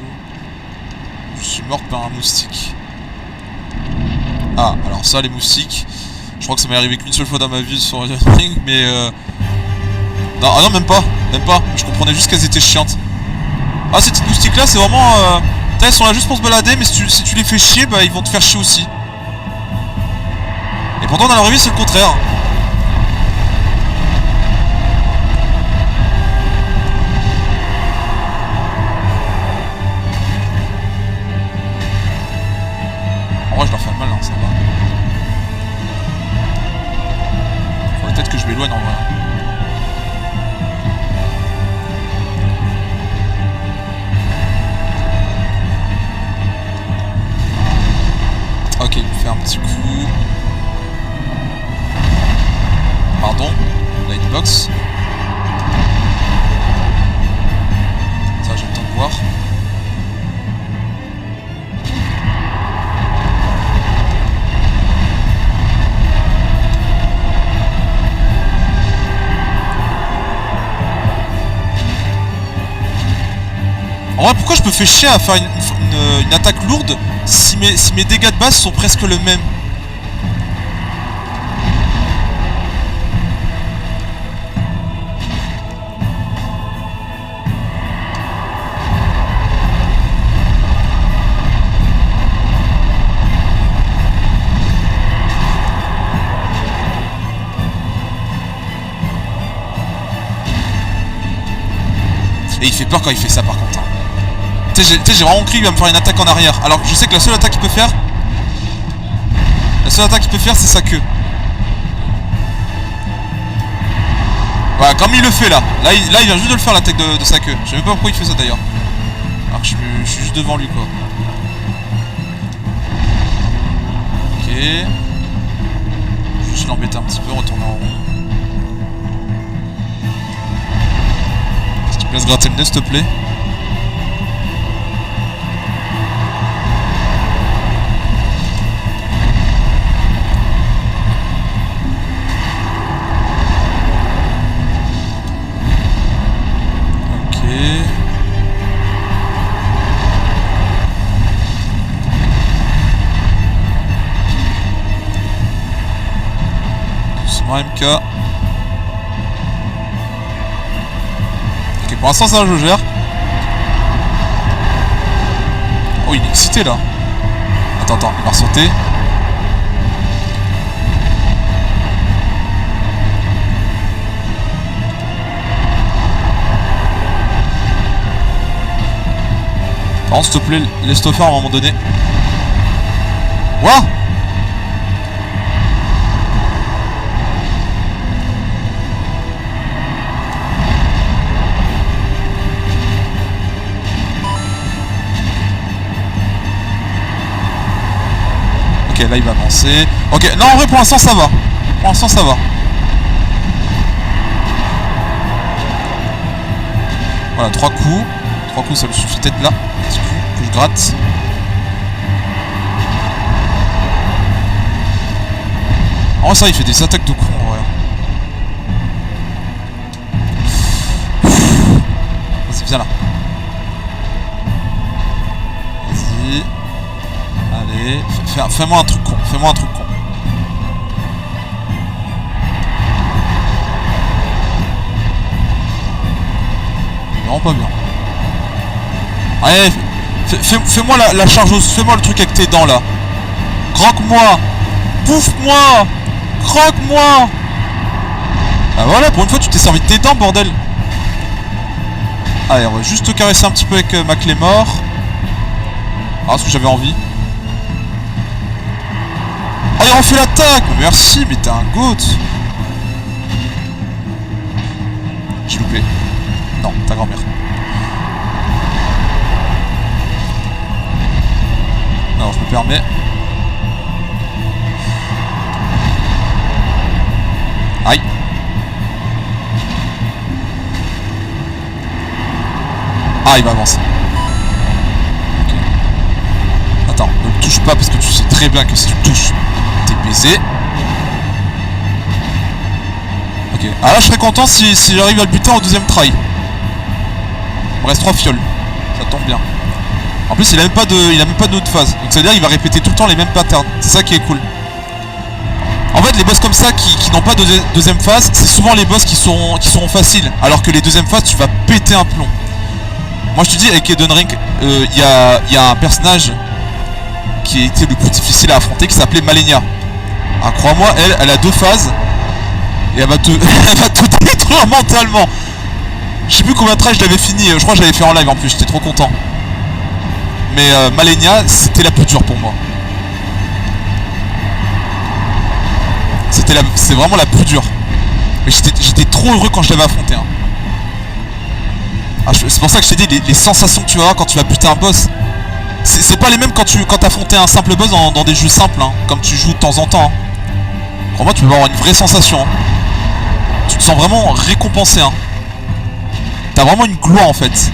Je suis mort par un moustique. Ah, alors ça les moustiques. Je crois que ça m'est arrivé qu'une seule fois dans ma vie sur Elden Ring, mais non, ah non, même pas. Je comprenais juste qu'elles étaient chiantes. Ah, ces petites moustiques là, c'est vraiment... Elles sont là juste pour se balader, mais si tu les fais chier, bah ils vont te faire chier aussi. Et pourtant, dans la vraie vie, c'est le contraire. En vrai, je leur fais mal, hein, ça va. Faudrait peut-être que je m'éloigne en vrai. Ok, il me fait un petit coup. Pardon, la hitbox. Ça, j'ai le temps de voir. En vrai, pourquoi je me fais chier à faire une attaque lourde si mes dégâts de base sont presque le même? Et il fait peur quand il fait ça par contre. Hein. Tu sais, j'ai vraiment cru qu'il va me faire une attaque en arrière. Alors je sais que la seule attaque qu'il peut faire... c'est sa queue. Voilà, comme il le fait là. Là, il vient juste de le faire l'attaque de sa queue. Je sais même pas pourquoi il fait ça d'ailleurs. Alors que je suis juste devant lui quoi. Ok. Je vais juste l'embêter un petit peu, retourner en rond. Est-ce qu'il me laisse gratter le nez s'il te plaît? MK. Ok, pour l'instant ça je gère. Oh, il est excité là. Attends, il va sauter. Par contre, s'il te plaît, laisse-toi faire à un moment donné. What? Ok, là il va avancer. Ok, non en vrai pour l'instant ça va. Voilà, 3 coups. 3 coups ça me suffit peut-être là. Petit coup que je gratte. Oh ça il fait des attaques de con ouais. Vas-y viens là. Vas-y. Allez. Fais-moi un truc con. Fais-moi un truc con. Non pas bien. Allez. Fais-moi la chargeuse. Fais-moi le truc avec tes dents là. Croque-moi. Bouffe-moi. Croque-moi. Ah voilà, pour une fois tu t'es servi de tes dents, bordel. Allez, on va juste te caresser un petit peu avec ma clé mort. Ah, ce que j'avais envie. Oh, il refait l'attaque. Merci, mais t'es un goat. J'ai loupé. Non, ta grand-mère. Non, je me permets. Aïe. Ah, il va avancer. Ok. Attends, ne le touche pas parce que tu sais très bien que si tu le touches, t'es baisé. Ok. Ah là, je serais content si j'arrive à le buter en deuxième try. Il me reste 3 fioles. Ça tombe bien. En plus, il a même pas de autre phase. Donc ça veut dire qu'il va répéter tout le temps les mêmes patterns. C'est ça qui est cool. En fait, les boss comme ça qui n'ont pas de deuxième phase, c'est souvent les boss qui sont faciles. Alors que les deuxièmes phases, tu vas péter un plomb. Moi je te dis, avec Elden Ring, il y a un personnage qui était le plus difficile à affronter qui s'appelait Malenia. Ah, crois-moi, elle a 2 phases et elle va te détruire mentalement. Je sais plus combien de tries je l'avais fini, je crois que je l'avais fait en live en plus, j'étais trop content. Mais Malenia, c'était la plus dure pour moi. C'est vraiment la plus dure. Mais j'étais trop heureux quand je l'avais affronté. Hein. Ah, c'est pour ça que je t'ai dit, les sensations que tu vas avoir quand tu vas buter un boss, c'est pas les mêmes quand t'affrontais un simple boss dans des jeux simples, hein, comme tu joues de temps en temps. Hein. Crois-moi, tu vas avoir une vraie sensation. Hein. Tu te sens vraiment récompensé. Hein. T'as vraiment une gloire en fait.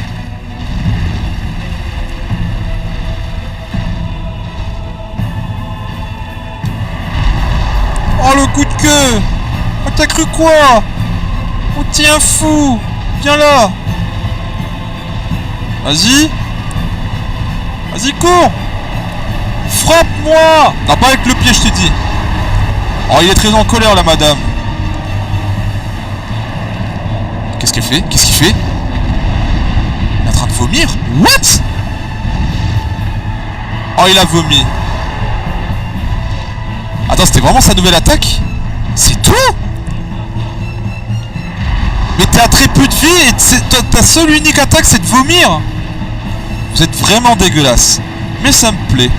Oh le coup de queue! Oh, t'as cru quoi? Oh tiens fou! Viens là! Vas-y! Vas-y cours! Frappe-moi! Non, pas avec le pied, je t'ai dit! Oh, il est très en colère la madame! Qu'est-ce qu'elle fait? Qu'est-ce qu'il fait? Il est en train de vomir? What? Oh, il a vomi! Attends, c'était vraiment sa nouvelle attaque? C'est tout? Mais t'as très peu de vie et ta seule unique attaque c'est de vomir. Vous êtes vraiment dégueulasse. Mais ça me plaît.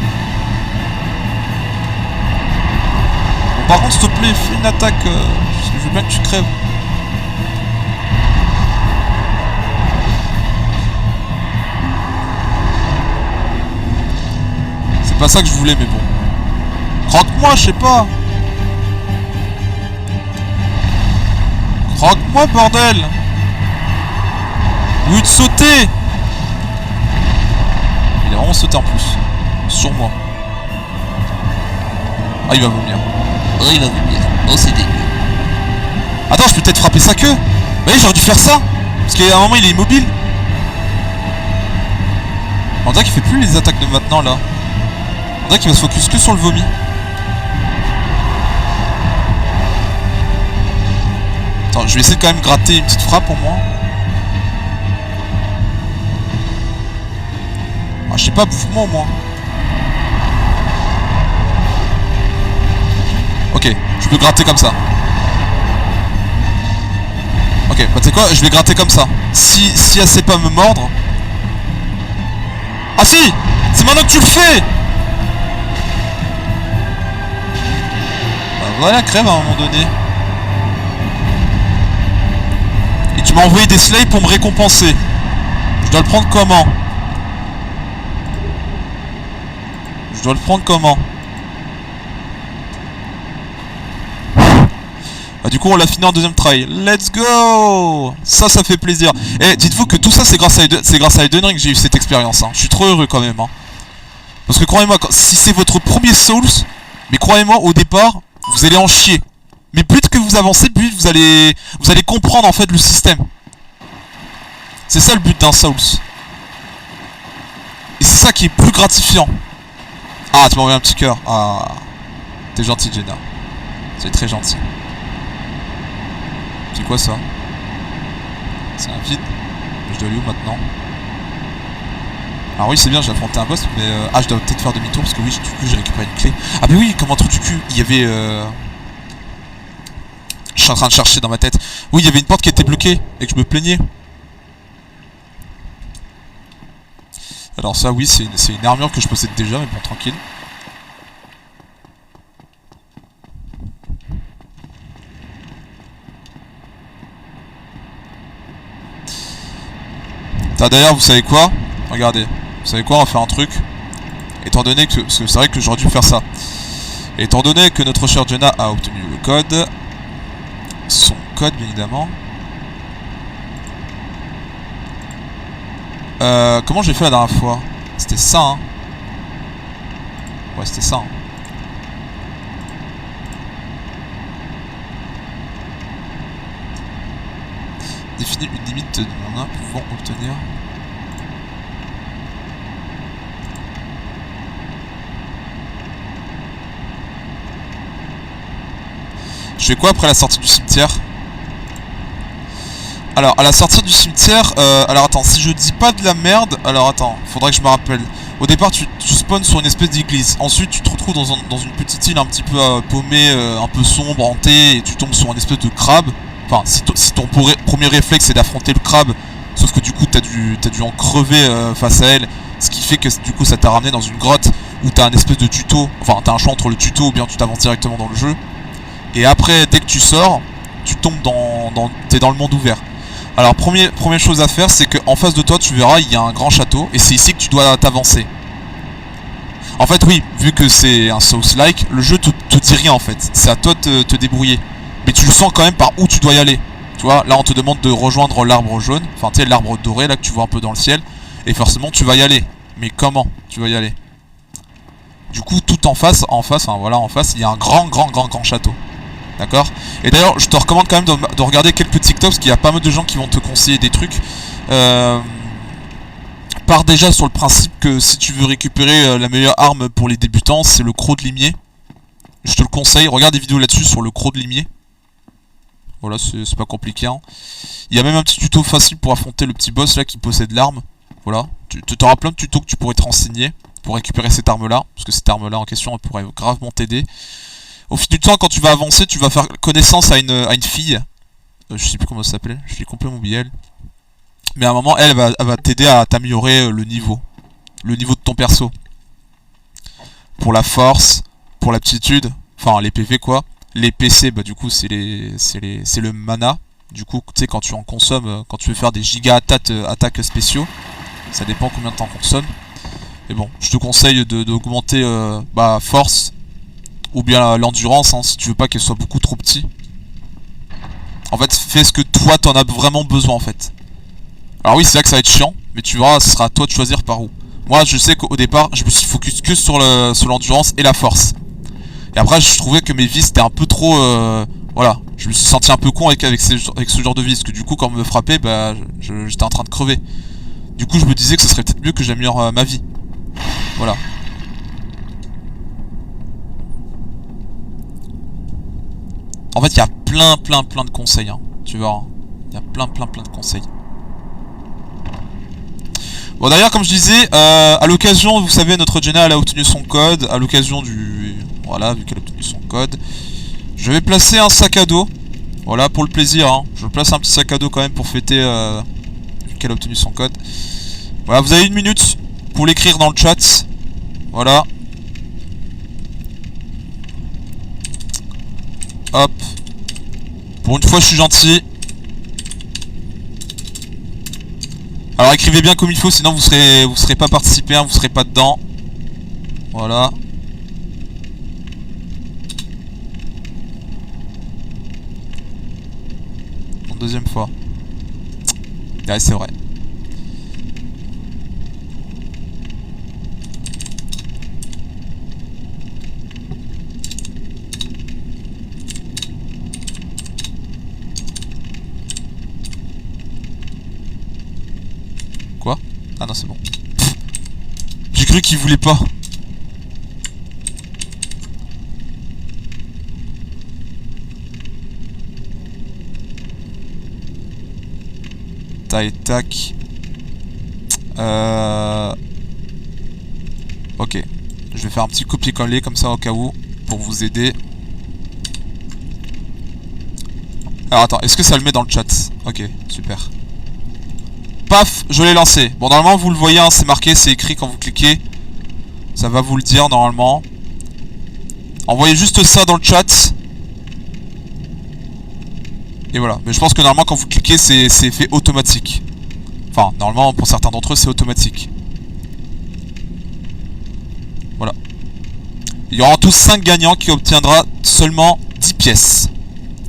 Bon, par contre, s'il te plaît, fais une attaque. Parce que je veux bien que tu crèves. C'est pas ça que je voulais, mais bon. Croque-moi, je sais pas. Croque-moi, bordel. Au lieu de sauter. Il a vraiment sauté en plus. Sur moi. Ah, il va vomir. Oh, il va vomir. Oh, c'est dégueu. Attends, je peux peut-être frapper sa queue. Bah oui, j'aurais dû faire ça. Parce qu'à un moment, il est immobile. On dirait qu'il fait plus les attaques de maintenant, là. On dirait qu'il va se focus que sur le vomi. Attends, je vais essayer de quand même gratter une petite frappe au moins. Ah, je sais pas, bouffe-moi au moins. Ok, je peux gratter comme ça. Ok, bah tu sais quoi, je vais gratter comme ça. Si elle sait pas me mordre. Ah si! C'est maintenant que tu le fais! Bah voilà, crève à un moment donné. Et tu m'as envoyé des slays pour me récompenser. Je dois le prendre comment? Je dois le prendre comment? Ah, du coup on l'a fini en deuxième try. Let's go! Ça fait plaisir. Et dites-vous que tout ça c'est grâce à Elden Ring que j'ai eu cette expérience. Hein. Je suis trop heureux quand même. Hein. Parce que croyez-moi, si c'est votre premier Souls, mais croyez-moi au départ, Vous allez en chier. Mais plus que vous avancez, plus vous allez comprendre en fait le système. C'est ça le but d'un Souls. Et c'est ça qui est plus gratifiant. Ah, tu m'as envoyé un petit cœur. Ah, t'es gentil, Jenna. C'est très gentil. C'est quoi ça? C'est un vide. Je dois aller où maintenant? Alors oui, c'est bien, j'ai affronté un boss, mais ah, je dois peut-être faire demi-tour parce que oui, du coup j'ai récupéré une clé. Ah mais oui, comme un trou du cul, il y avait je suis en train de chercher dans ma tête. Oui, il y avait une porte qui était bloquée et que je me plaignais. Alors ça, oui, c'est une armure que je possède déjà, mais bon, tranquille. D'ailleurs, vous savez quoi? Regardez. Vous savez quoi? On va faire un truc. Étant donné que... Parce que c'est vrai que j'aurais dû faire ça. Étant donné que notre chère Jenna a obtenu le code... Son code, bien évidemment. Comment j'ai fait la dernière fois? C'était ça, hein. Ouais, c'était ça, hein. Définir une limite de mana pouvant obtenir... Je fais quoi après la sortie du cimetière? Alors, à la sortie du cimetière, alors attends, si je dis pas de la merde, alors attends, faudrait que je me rappelle. Au départ, tu spawns sur une espèce d'église. Ensuite, tu te retrouves dans une petite île un petit peu paumée, un peu sombre, hantée, et tu tombes sur une espèce de crabe. Enfin, si ton premier réflexe c'est d'affronter le crabe, sauf que du coup, t'as dû en crever face à elle, ce qui fait que du coup, ça t'a ramené dans une grotte où t'as un espèce de tuto. Enfin, t'as un choix entre le tuto ou bien tu t'avances directement dans le jeu. Et après, dès que tu sors, tu tombes t'es dans le monde ouvert. Alors, première chose à faire, c'est qu'en face de toi, tu verras, il y a un grand château, et c'est ici que tu dois t'avancer. En fait, oui, vu que c'est un Souls-like, le jeu te dit rien en fait. C'est à toi de te débrouiller. Mais tu le sens quand même par où tu dois y aller. Tu vois, là on te demande de rejoindre l'arbre jaune, enfin tu sais, l'arbre doré là que tu vois un peu dans le ciel, et forcément tu vas y aller. Mais comment tu vas y aller? Du coup, tout en face, hein, voilà, en face, il y a un grand château. D'accord? Et d'ailleurs, je te recommande quand même de regarder quelques TikToks, parce qu'il y a pas mal de gens qui vont te conseiller des trucs. Pars déjà sur le principe que si tu veux récupérer la meilleure arme pour les débutants, c'est le croc de limier. Je te le conseille, regarde des vidéos là-dessus sur le croc de limier. Voilà, c'est pas compliqué, hein. Il y a même un petit tuto facile pour affronter le petit boss là qui possède l'arme. Voilà, tu auras plein de tutos que tu pourrais te renseigner pour récupérer cette arme là, parce que cette arme là en question elle pourrait gravement t'aider. Au fil du temps, quand tu vas avancer, tu vas faire connaissance à une fille. Je sais plus comment elle s'appelait, je l'ai complètement oublié elle. Mais à un moment, elle va t'aider à t'améliorer le niveau de ton perso. Pour la force, pour l'aptitude, enfin les PV quoi. Les PC, bah du coup c'est le mana. Du coup, tu sais, quand tu en consommes, quand tu veux faire des giga attaques spéciaux, ça dépend combien de temps on consomme. Et bon, je te conseille d'augmenter force ou bien l'endurance, hein, si tu veux pas qu'elle soit beaucoup trop petite. En fait, fais ce que toi t'en as vraiment besoin en fait. Alors oui, c'est là que ça va être chiant, mais tu verras, ce sera à toi de choisir par où. Moi, je sais qu'au départ, je me suis focus que sur l'endurance et la force. Et après, je trouvais que mes vies, c'était un peu trop... voilà, je me suis senti un peu con avec ce genre de vie, parce que du coup, quand on me frappait, bah, j'étais en train de crever. Du coup, je me disais que ce serait peut-être mieux que j'améliore ma vie. Voilà. En fait, il y a plein de conseils, hein. Tu vois, il y a plein de conseils. Bon, d'ailleurs, comme je disais, à l'occasion, vous savez, notre Jenna, elle a obtenu son code. À l'occasion du... Voilà, vu qu'elle a obtenu son code. Je vais placer un sac à dos. Voilà, pour le plaisir, hein. Je place un petit sac à dos quand même pour fêter vu qu'elle a obtenu son code. Voilà, vous avez 1 minute pour l'écrire dans le chat. Voilà. Hop. Pour une fois, je suis gentil. Alors écrivez bien comme il faut, sinon vous serez pas participé, hein, vous serez pas dedans. Voilà. Une deuxième fois. Ouais, c'est vrai. Ah non, c'est bon. J'ai cru qu'il voulait pas. Tac, tac. Ok. Je vais faire un petit copier-coller comme ça au cas où. Pour vous aider. Alors attends, est-ce que ça le met dans le chat? Ok, super. Paf, je l'ai lancé. Bon, normalement, vous le voyez, hein, c'est marqué, c'est écrit quand vous cliquez. Ça va vous le dire, normalement. Envoyez juste ça dans le chat. Et voilà. Mais je pense que normalement, quand vous cliquez, c'est fait automatique. Enfin, normalement, pour certains d'entre eux, c'est automatique. Voilà. Il y aura en tout 5 gagnants qui obtiendra seulement 10 pièces.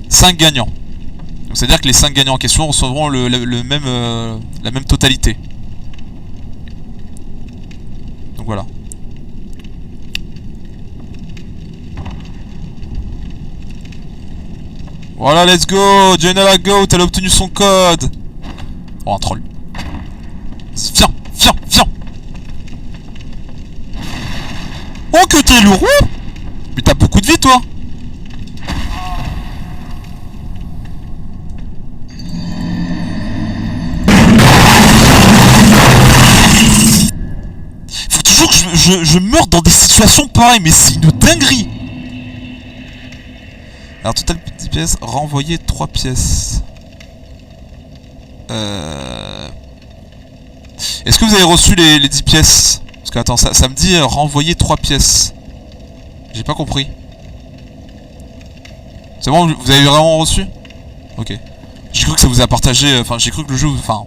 5 gagnants. Donc c'est-à-dire que les 5 gagnants en question recevront la même totalité. Donc voilà. Voilà, let's go. Jenna Go, elle a obtenu son code. Oh, un troll. Viens, viens, viens. Oh, que t'es lourd. Mais t'as beaucoup de vie, toi. Faut toujours que je meure dans des situations pareilles, mais c'est une dinguerie. Alors, total 10 pièces, renvoyer 3 pièces. Est-ce que vous avez reçu les 10 pièces? Parce que, attends, ça me dit renvoyer 3 pièces. J'ai pas compris. C'est bon, vous avez vraiment reçu? Ok. J'ai cru que ça vous a partagé, enfin, j'ai cru que le jeu, enfin...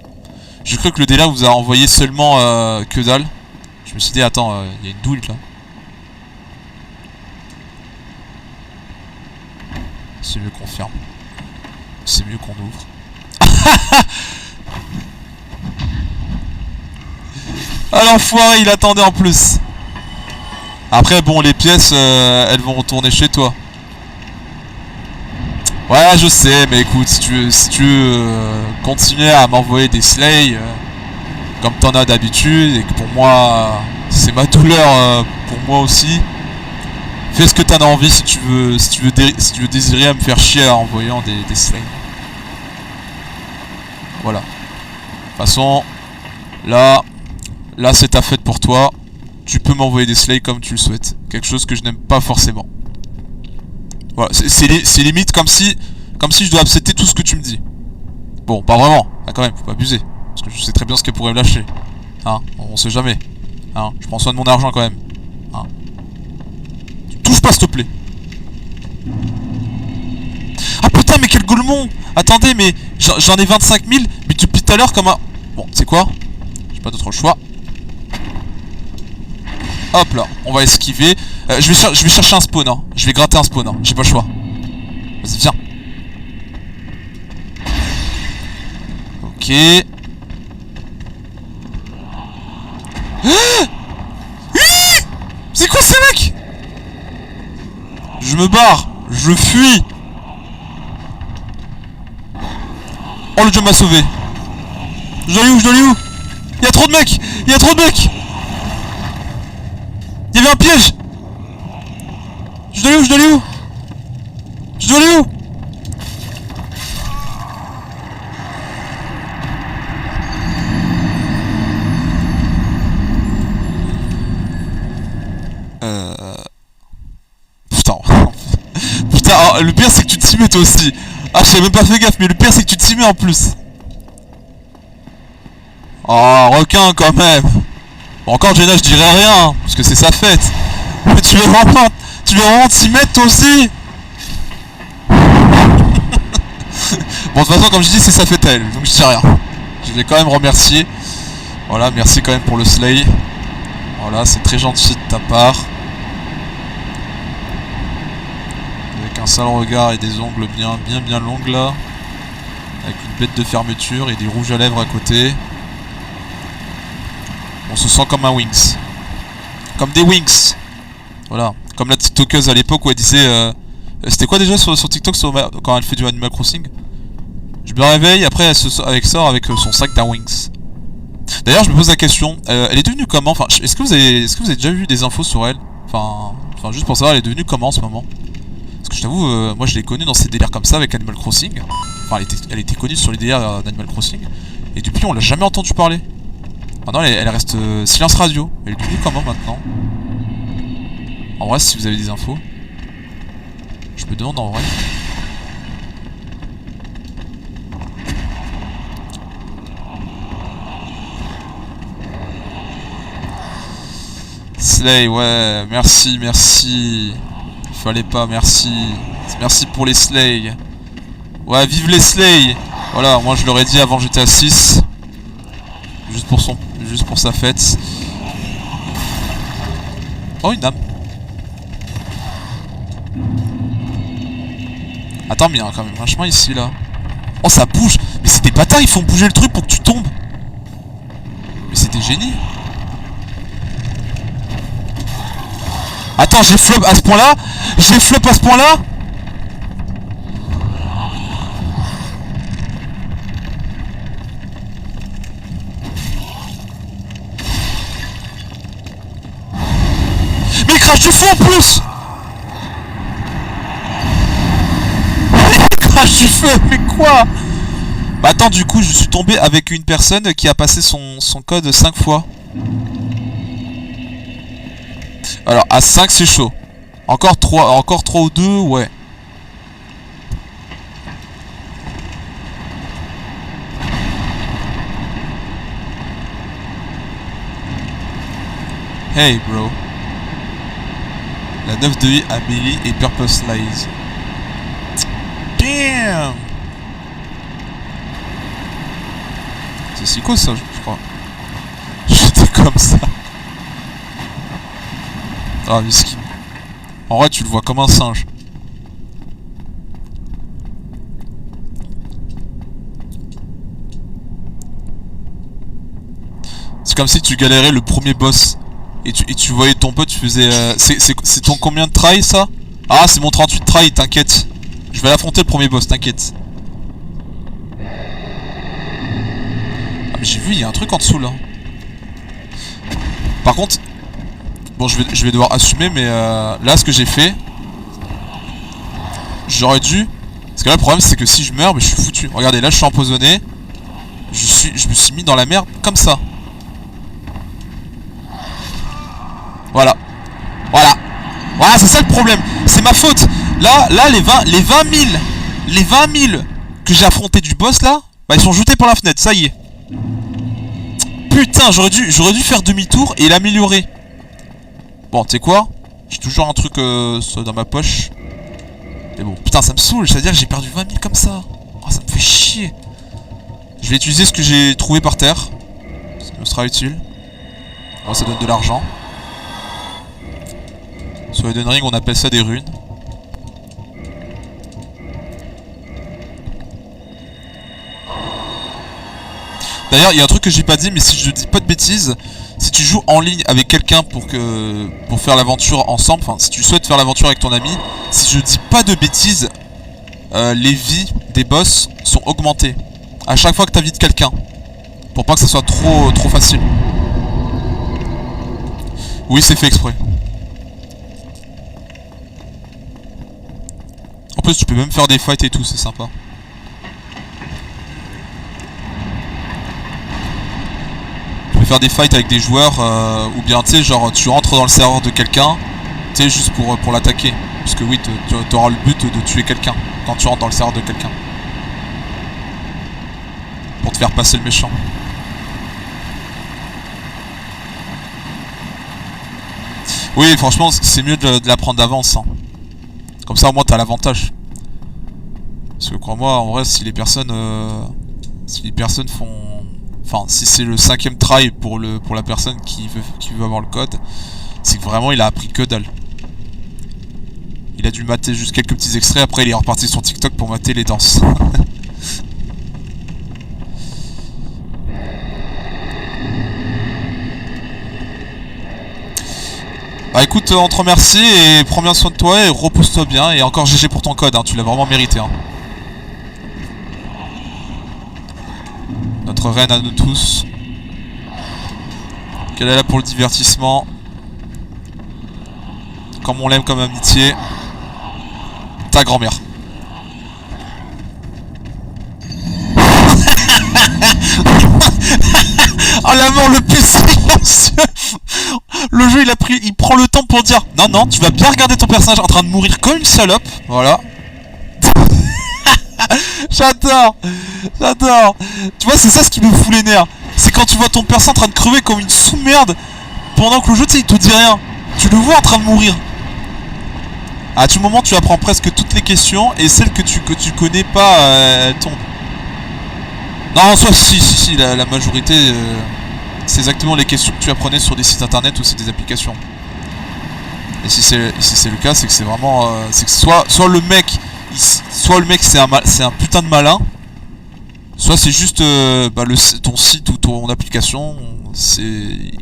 J'ai cru que le délire vous a envoyé seulement que dalle. Je me suis dit, attends, il y a une douille là. C'est mieux qu'on ferme. C'est mieux qu'on ouvre. Ah l'enfoiré, il attendait en plus. Après bon, les pièces elles vont retourner chez toi. Ouais, je sais, mais écoute, si tu veux continuer à m'envoyer des slays comme t'en as d'habitude, et que pour moi c'est ma douleur pour moi aussi, fais ce que t'en as envie si tu veux désirer à me faire chier en envoyant des slays. Voilà. De toute façon, là c'est ta fête pour toi. Tu peux m'envoyer des slays comme tu le souhaites. Quelque chose que je n'aime pas forcément. Voilà, c'est limite comme si je dois accepter tout ce que tu me dis. Bon, pas vraiment, ah, quand même, faut pas abuser. Parce que je sais très bien ce qu'elle pourrait me lâcher. Hein, on sait jamais. Hein, je prends soin de mon argent quand même. Hein. Touche pas s'il te plaît. Ah putain, mais quel golemon. Attendez, mais j'en ai 25 000, mais depuis tout à l'heure comme un... Bon, c'est quoi? J'ai pas d'autre choix. Hop là, on va esquiver. Je vais chercher un spawn, hein. Je vais gratter un spawn, hein. J'ai pas le choix. Vas-y, viens. Ok. C'est quoi ces mecs? Je me barre. Je fuis. Oh, le jeu m'a sauvé. Je dois aller où? Je dois aller où? Y'a trop de mecs. Y'a trop de mecs. Y'avait un piège. Je dois aller où? Je dois aller où? Je dois aller où? Putain. Putain, oh, le pire c'est que tu t'y mets toi aussi. Ah, j'avais même pas fait gaffe, mais le pire c'est que tu t'y mets en plus. Oh, requin quand même. Bon, encore Jenna, je dirais rien, hein, parce que c'est sa fête. Mais tu veux vraiment t'y mettre toi aussi? Bon, de toute façon, comme je dis, c'est sa fête à elle, donc je dis rien. Je vais quand même remercier. Voilà, merci quand même pour le slay. Voilà, c'est très gentil de ta part. Avec un sale regard et des ongles bien longs là. Avec une bête de fermeture et des rouges à lèvres à côté. On se sent comme un Wings. Comme des Wings. Voilà. Comme la TikTokeuse à l'époque où elle disait... c'était quoi déjà sur TikTok quand elle fait du Animal Crossing? Je me réveille, après elle sort avec son sac d'un Wings. D'ailleurs, je me pose la question, elle est devenue comment? Enfin, est-ce que vous avez déjà vu des infos sur elle? Enfin, juste pour savoir, elle est devenue comment en ce moment? Parce que je t'avoue, moi je l'ai connue dans ces délires comme ça avec Animal Crossing. Enfin, elle était connue sur les délires d'Animal Crossing. Et depuis, on l'a jamais entendu parler. Maintenant, elle reste silence radio. Elle est devenue comment maintenant? En vrai, si vous avez des infos, je me demande en vrai. Slay, ouais, merci, merci. Fallait pas, merci. Merci pour les Slay. Ouais, vive les Slay. Voilà, moi je l'aurais dit avant GTA 6. Juste pour sa fête. Oh, une âme. Attends, mais il y a quand même un chemin ici, là. Oh, ça bouge. Mais c'est des bâtards, ils font bouger le truc pour que tu tombes. Mais c'est des génies. Attends, j'ai flop à ce point-là? J'ai flop à ce point-là? Mais il crache du feu en plus! Il crache du feu, mais quoi? Bah attends, du coup, je suis tombé avec une personne qui a passé son code 5 fois. Alors, à 5, c'est chaud. Encore 3 ou 2, ouais. Hey, bro. La 9 de I, Amélie et Purpose Lies. Damn! C'est psycho ça, je crois. J'étais comme ça. Ah, miskin. En vrai, tu le vois comme un singe. C'est comme si tu galérais le premier boss. Et tu voyais ton pote, tu faisais... c'est ton combien de try, ça? Ah, c'est mon 38 try, t'inquiète. Je vais l'affronter le premier boss, t'inquiète. Ah, mais j'ai vu, il y a un truc en dessous, là. Par contre... Bon, je vais devoir assumer, mais là, ce que j'ai fait... J'aurais dû... Parce que là, le problème, c'est que si je meurs, mais je suis foutu. Regardez, là, je suis empoisonné. Je me suis mis dans la merde, comme ça. Voilà. Voilà. Voilà, c'est ça le problème. C'est ma faute. Là, les 20 000 que j'ai affronté du boss, là, bah, ils sont jetés par la fenêtre, ça y est. Putain, j'aurais dû faire demi-tour et l'améliorer. Bon, tu sais quoi? J'ai toujours un truc dans ma poche. Mais bon, putain, ça me saoule. C'est-à-dire que j'ai perdu 20 000 comme ça. Oh, ça me fait chier. Je vais utiliser ce que j'ai trouvé par terre. Ça me sera utile. Bon, ça donne de l'argent. Sur Elden Ring, on appelle ça des runes. D'ailleurs, il y a un truc que j'ai pas dit, mais si je dis pas de bêtises, si tu joues en ligne avec quelqu'un pour faire l'aventure ensemble, enfin, si tu souhaites faire l'aventure avec ton ami, si je dis pas de bêtises, les vies des boss sont augmentées à chaque fois que t'invites quelqu'un, pour pas que ça soit trop facile. Oui, c'est fait exprès. En plus, tu peux même faire des fights et tout, c'est sympa. Tu peux faire des fights avec des joueurs, ou bien, tu sais, genre, tu rentres dans le serveur de quelqu'un, tu sais, juste pour l'attaquer. Parce que oui, t'auras le but de tuer quelqu'un quand tu rentres dans le serveur de quelqu'un. Pour te faire passer le méchant. Oui, franchement, c'est mieux de l'apprendre d'avance. Hein. Comme ça, au moins, t'as l'avantage. Parce que crois-moi, en vrai, si les personnes font... Enfin, si c'est le 5ème try pour la personne qui veut avoir le code, c'est que vraiment, il a appris que dalle. Il a dû mater juste quelques petits extraits, après il est reparti sur TikTok pour mater les danses. Bah écoute, on te remercie et prends bien soin de toi et repose-toi bien. Et encore GG pour ton code, hein, tu l'as vraiment mérité. Hein. Notre reine à nous tous. qu'elle est là pour le divertissement. Comme on l'aime comme amitié. Ta grand-mère. Oh la mort le plus silencieux. Le jeu il prend le temps pour dire non non tu vas bien regarder ton personnage en train de mourir comme une salope. Voilà. J'adore. J'adore. Tu vois c'est ça ce qui me fout les nerfs. C'est quand tu vois ton personnage en train de crever comme une sous-merde pendant que le jeu tu sais il te dit rien. Tu le vois en train de mourir. À tout moment tu apprends presque toutes les questions et celles que tu connais pas elles tombent. Non, soit si, la majorité, c'est exactement les questions que tu apprenais sur des sites internet ou sur des applications. Et si c'est le cas, c'est que c'est vraiment, c'est que soit le mec c'est un putain de malin, soit c'est juste ton site ou ton application,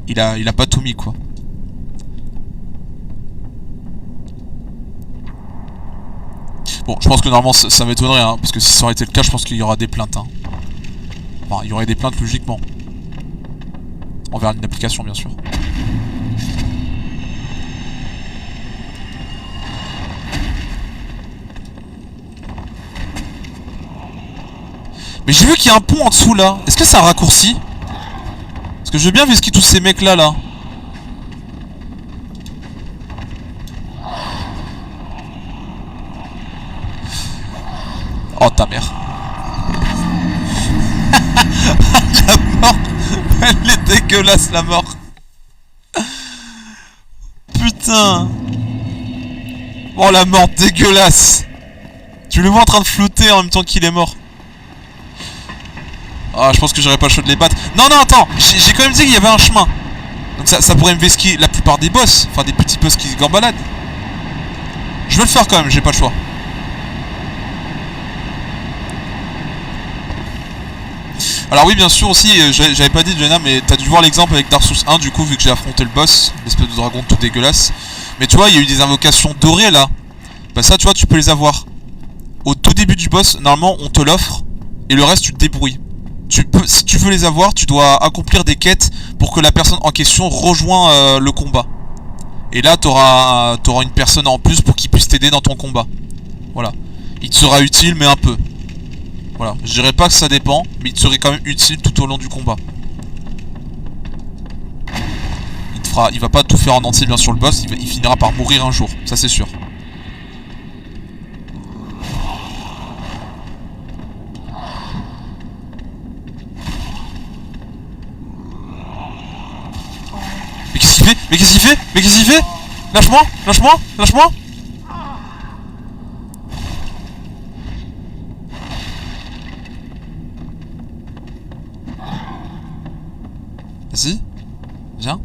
il a pas tout mis quoi. Bon, je pense que normalement ça m'étonnerait, hein, parce que si ça aurait été le cas, je pense qu'il y aura des plaintes. Hein. Enfin, il y aurait des plaintes logiquement. Envers une application, bien sûr. Mais j'ai vu qu'il y a un pont en dessous là. Est-ce que c'est un raccourci? Parce que je veux bien visquer tous ces mecs là là. Oh ta mère. La mort. Elle est dégueulasse la mort. Putain. Oh la mort dégueulasse. Tu le vois en train de flotter en même temps qu'il est mort. Ah je pense que j'aurais pas le choix de les battre. Non non attends. J'ai quand même dit qu'il y avait un chemin. Donc ça pourrait me vesquer la plupart des boss. Enfin des petits boss qui se gambaladent. Je vais le faire quand même, j'ai pas le choix. Alors oui bien sûr aussi, j'avais pas dit Jenna, mais t'as dû voir l'exemple avec Dark Souls 1 du coup vu que j'ai affronté le boss, l'espèce de dragon tout dégueulasse. Mais tu vois il y a eu des invocations dorées là. Bah ça tu vois tu peux les avoir. Au tout début du boss, normalement on te l'offre et le reste tu te débrouilles. Si tu veux les avoir, tu dois accomplir des quêtes pour que la personne en question rejoigne le combat. Et là t'auras une personne en plus pour qu'il puisse t'aider dans ton combat. Voilà. Il te sera utile mais un peu. Voilà, je dirais pas que ça dépend, mais il te serait quand même utile tout au long du combat. Il va pas tout faire en entier bien sûr le boss, il finira par mourir un jour, ça c'est sûr. Mais qu'est-ce qu'il fait? Mais qu'est-ce qu'il fait? Mais qu'est-ce qu'il fait? Lâche-moi! Lâche-moi! Lâche-moi! Vas-y, viens.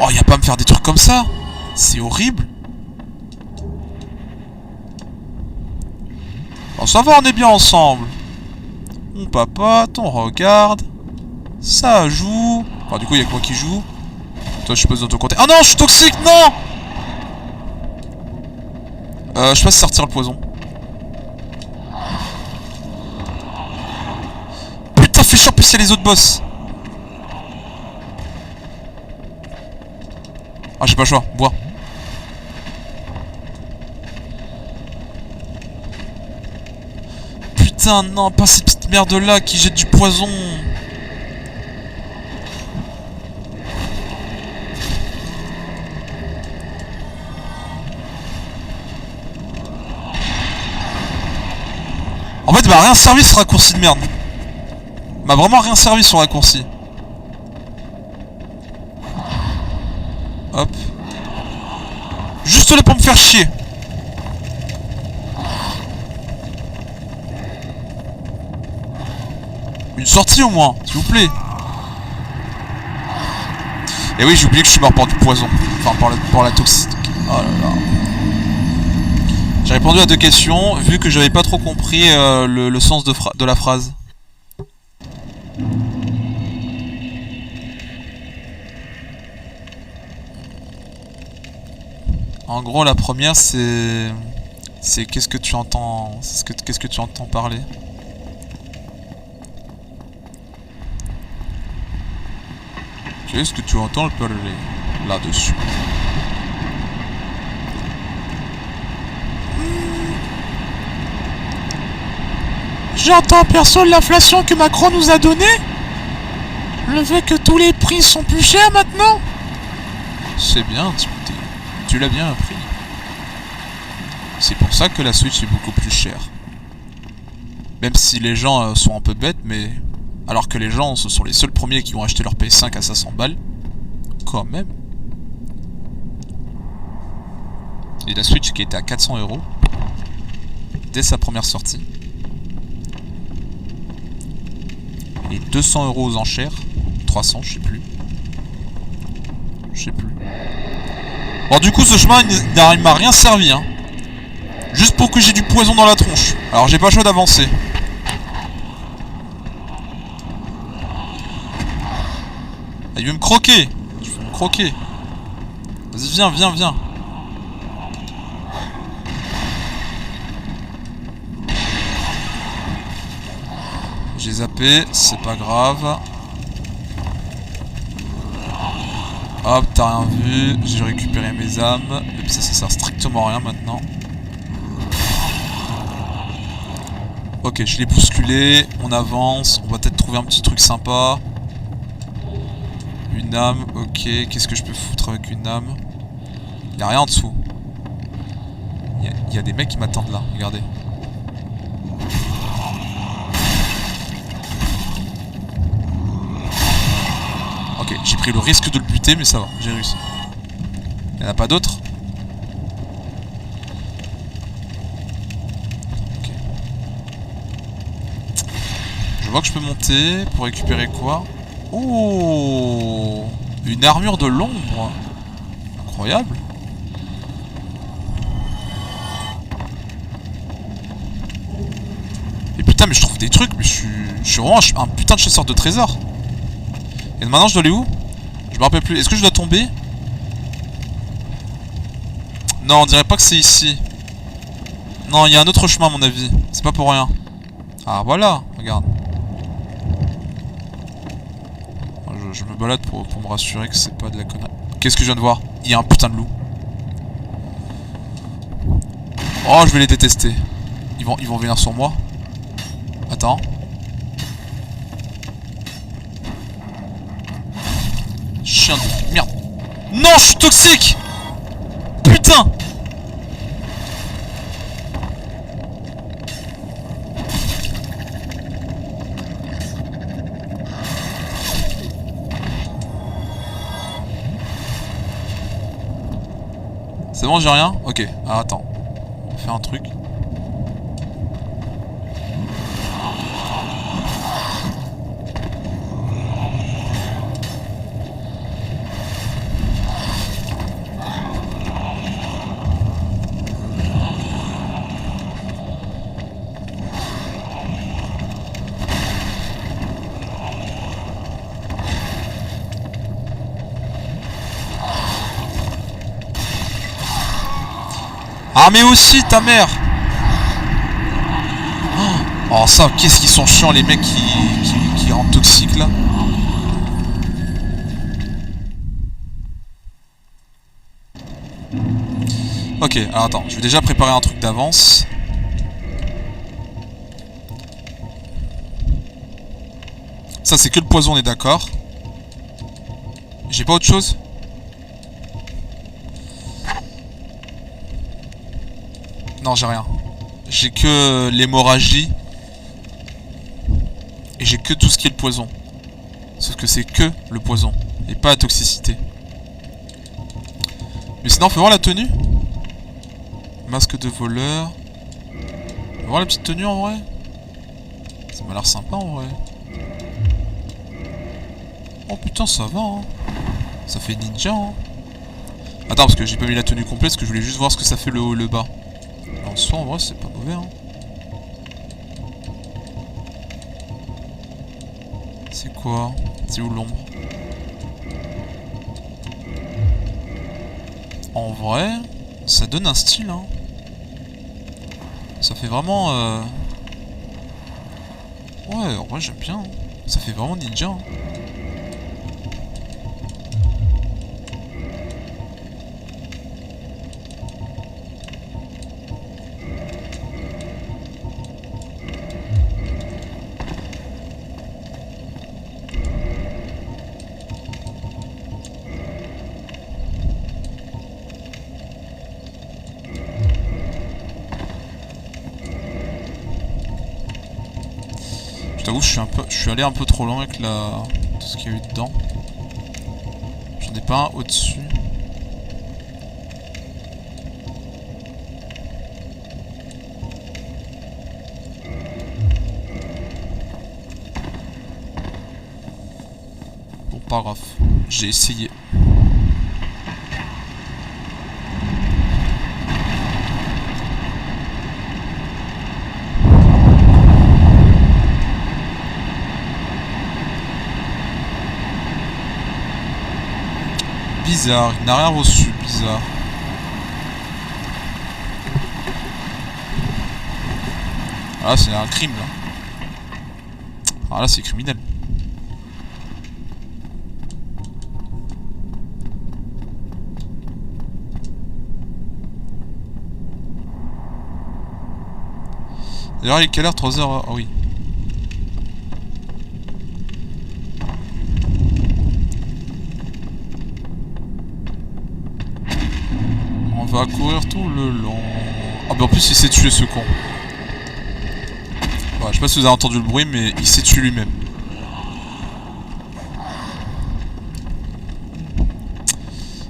Oh, y'a pas à me faire des trucs comme ça. C'est horrible. Bon, ça va, on est bien ensemble. On papote, on regarde. Ça joue. Enfin, du coup, y'a que moi qui joue. Toi, je suppose dans ton côté. Ah non, je suis toxique, non! Je passe sortir le poison. Putain, fais chier, en plus il y a les autres boss. Ah, j'ai pas le choix, bois. Putain, non, pas ces petites merdes là qui jettent du poison. En fait, il m'a rien servi ce raccourci de merde. M'a vraiment rien servi ce raccourci. Hop. Juste là pour me faire chier. Une sortie au moins, s'il vous plaît. Et oui, j'ai oublié que je suis mort par du poison. Enfin, par la toxique. Oh là là. J'ai répondu à 2 questions, vu que j'avais pas trop compris le sens de la phrase. En gros, la première, c'est C'est qu'est-ce que tu entends... Qu'est-ce que tu entends parler? Qu'est-ce que tu entends parler là-dessus? J'entends perso l'inflation que Macron nous a donnée. Le fait que tous les prix sont plus chers maintenant. C'est bien, Timothée. Tu l'as bien appris. C'est pour ça que la Switch est beaucoup plus chère. Même si les gens sont un peu bêtes, mais... Alors que les gens, ce sont les seuls premiers qui ont acheté leur PS5 à 500 balles. Quand même. Et la Switch qui était à 400 €. Dès sa première sortie. Et 200 € aux enchères. 300, je sais plus. Je sais plus. Bon, du coup, ce chemin, il m'a rien servi, hein. Juste pour que j'ai du poison dans la tronche. Alors, j'ai pas le choix d'avancer. Ah, il veut me croquer. Il veut me croquer. Vas-y, viens, viens, viens. J'ai zappé, c'est pas grave. Hop, t'as rien vu. J'ai récupéré mes âmes. Et puis ça sert strictement à rien maintenant. Ok, je l'ai bousculé. On avance. On va peut-être trouver un petit truc sympa. Une âme, ok. Qu'est-ce que je peux foutre avec une âme? Il n'y a rien en dessous. Il y a des mecs qui m'attendent là, regardez. Ok, j'ai pris le risque de le buter, mais ça va, j'ai réussi. Il n'y en a pas d'autres? Ok. Je vois que je peux monter pour récupérer quoi? Oh, une armure de l'ombre. Incroyable. Et putain, mais je trouve des trucs, mais je suis vraiment un putain de chasseur de trésors. Et maintenant je dois aller où? Je me rappelle plus. Est-ce que je dois tomber? Non, on dirait pas que c'est ici. Non, il y a un autre chemin à mon avis. C'est pas pour rien. Ah voilà, regarde. Je me balade pour me rassurer que c'est pas de la connerie. Qu'est-ce que je viens de voir? Il y a un putain de loup. Oh, je vais les détester. Ils vont venir sur moi. Attends. Chien de merde. Non, je suis toxique. Putain. C'est bon, j'ai rien? Ok, alors attends. On va faire un truc. Ah mais aussi ta mère. Oh ça, qu'est-ce qu'ils sont chiants les mecs qui rendent toxiques là. Ok, alors attends, je vais déjà préparer un truc d'avance. Ça c'est que le poison, on est d'accord. J'ai pas autre chose? Non, j'ai rien. J'ai que l'hémorragie. Et j'ai que tout ce qui est le poison. Sauf que c'est que le poison. Et pas la toxicité. Mais sinon, faut voir la tenue. Masque de voleur. Faut voir la petite tenue en vrai. Ça m'a l'air sympa en vrai. Oh putain, ça va hein. Ça fait ninja hein. Attends, parce que j'ai pas mis la tenue complète, parce que je voulais juste voir ce que ça fait le haut et le bas. En soi, en vrai, c'est pas mauvais, hein. C'est quoi? C'est où l'ombre? En vrai, ça donne un style, hein. Ça fait vraiment... Ouais, en vrai j'aime bien. Hein. Ça fait vraiment ninja. Hein. J'avoue, je suis allé un peu trop loin avec tout ce qu'il y a eu dedans. J'en ai pas un au-dessus. Bon, pas grave. J'ai essayé. Bizarre, il n'a rien reçu, bizarre. Ah là c'est un crime là. Ah là c'est criminel. D'ailleurs il est quelle heure? 3h? Ah oui. On va courir tout le long. Ah bah en plus il s'est tué ce con. Ouais, je sais pas si vous avez entendu le bruit mais il s'est tué lui-même.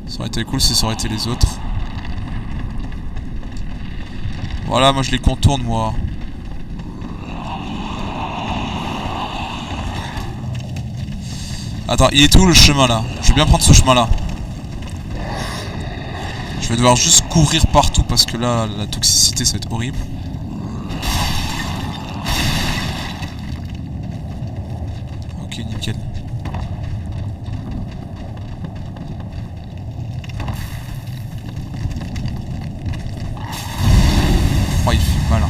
Ça aurait été cool si ça aurait été les autres. Voilà, moi je les contourne moi. Attends, il est où le chemin là? Je vais bien prendre ce chemin là. Je vais devoir juste courir partout parce que là, la toxicité ça va être horrible. Ok, nickel. Oh, il fait mal. Hein.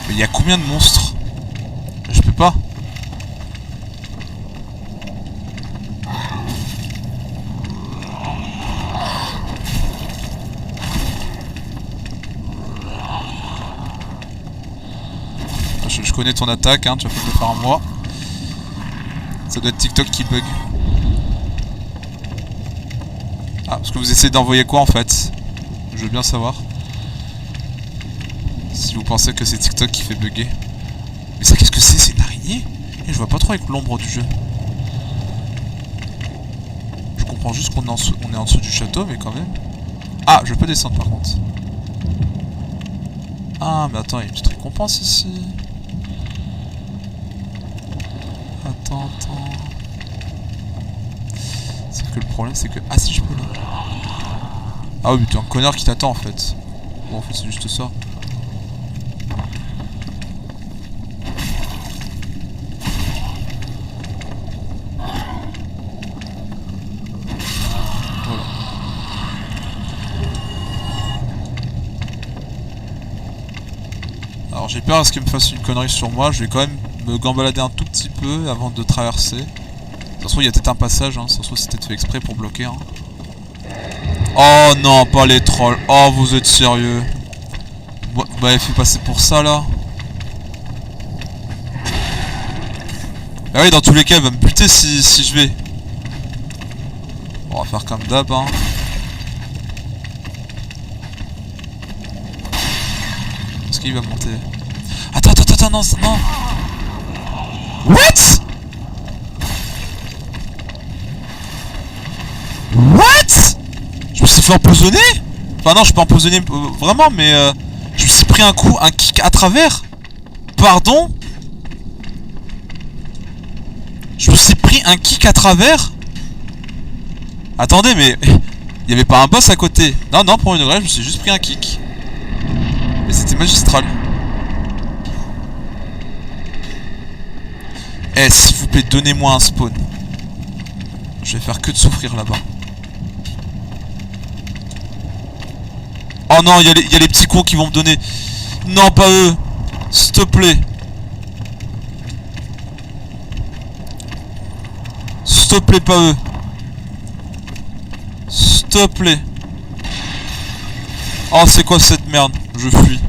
Mais il y a combien de monstres? Je peux pas. Je connais ton attaque, hein, tu vas pas me le faire à moi. Ça doit être TikTok qui bug. Ah, parce que vous essayez d'envoyer quoi en fait? Je veux bien savoir. Si vous pensez que c'est TikTok qui fait bugger. Mais ça, qu'est-ce que c'est? C'est une araignée? Et je vois pas trop avec l'ombre du jeu. Je comprends juste qu'on est en dessous du château, mais quand même. Ah, je peux descendre par contre. Ah, mais attends, il y a une petite récompense ici. Attends. C'est que le problème, c'est que... Ah si, je peux là. Ah oui, mais t'es un connard qui t'attend en fait. Bon, en fait, c'est juste ça. Voilà. Alors j'ai peur à ce qu'il me fasse une connerie sur moi. Je vais quand même me gambalader un tout petit peu avant de traverser. De toute façon, il y a peut-être un passage, hein. Ça se trouve, c'est peut-être fait exprès pour bloquer. Hein. Oh non, pas les trolls. Oh, vous êtes sérieux? Vous m'avez fait passer pour ça là? Bah oui, dans tous les cas, elle va me buter si je vais. On va faire comme d'hab, hein. Est-ce qu'il va monter? Attends, non, non. What? What? Je me suis fait empoisonner? Enfin non, je suis pas empoisonné vraiment, mais je me suis pris un coup, un kick à travers. Pardon? Je me suis pris un kick à travers? Attendez, mais il y avait pas un boss à côté? Non, non, pour une vraie, je me suis juste pris un kick. Mais c'était magistral. Eh, s'il vous plaît, donnez-moi un spawn. Je vais faire que de souffrir là-bas. Oh non, il y a les petits cons qui vont me donner. Non, pas eux. S'il te plaît. S'il te plaît, pas eux. S'il te plaît. Oh, c'est quoi cette merde? Je fuis.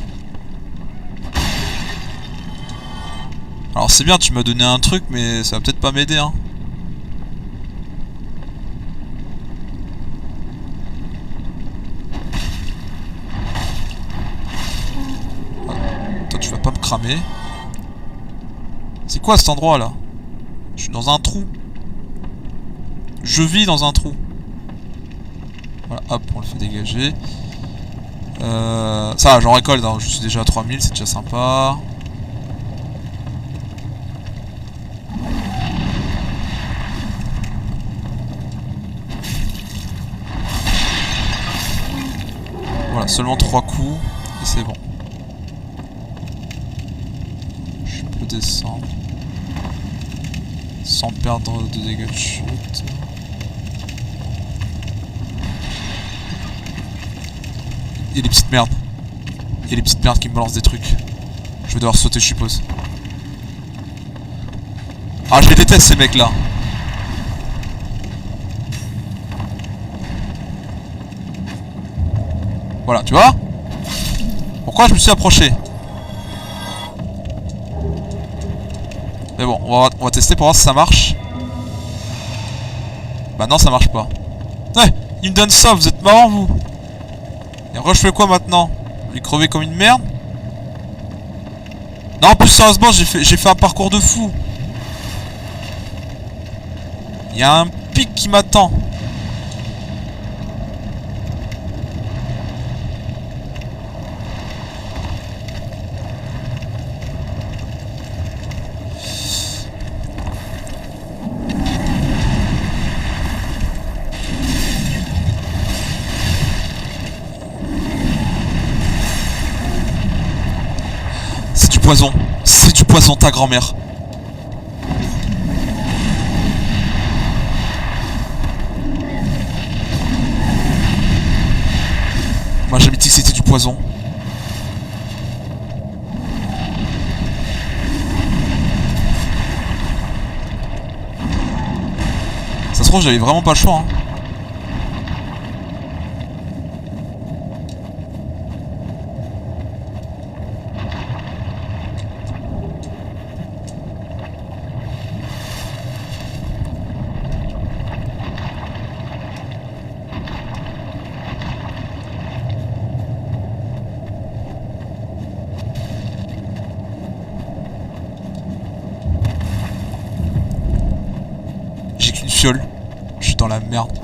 Alors c'est bien, tu m'as donné un truc, mais ça va peut-être pas m'aider, hein. Toi, tu vas pas me cramer. C'est quoi cet endroit là? Je suis dans un trou. Je vis dans un trou. Voilà, hop, on le fait dégager. Ça, j'en récolte, hein. Je suis déjà à 3000, c'est déjà sympa. Voilà, seulement 3 coups, et c'est bon. Je peux descendre. Sans perdre de dégâts de chute. Il y a des petites merdes. Il y a des petites merdes qui me balancent des trucs. Je vais devoir sauter, je suppose. Ah, je les déteste ces mecs là. Voilà, tu vois? Pourquoi je me suis approché? Mais bon, on va tester pour voir si ça marche. Bah non, ça marche pas. Ouais, il me donne ça, vous êtes marrants vous. Et après je fais quoi maintenant? Je vais crever comme une merde. Non, en plus sérieusement, j'ai fait un parcours de fou. Il y a un pic qui m'attend. Poison. C'est du poison, ta grand-mère. Moi j'avais dit que c'était du poison. Ça se trouve, j'avais vraiment pas le choix, hein. Je suis dans la merde.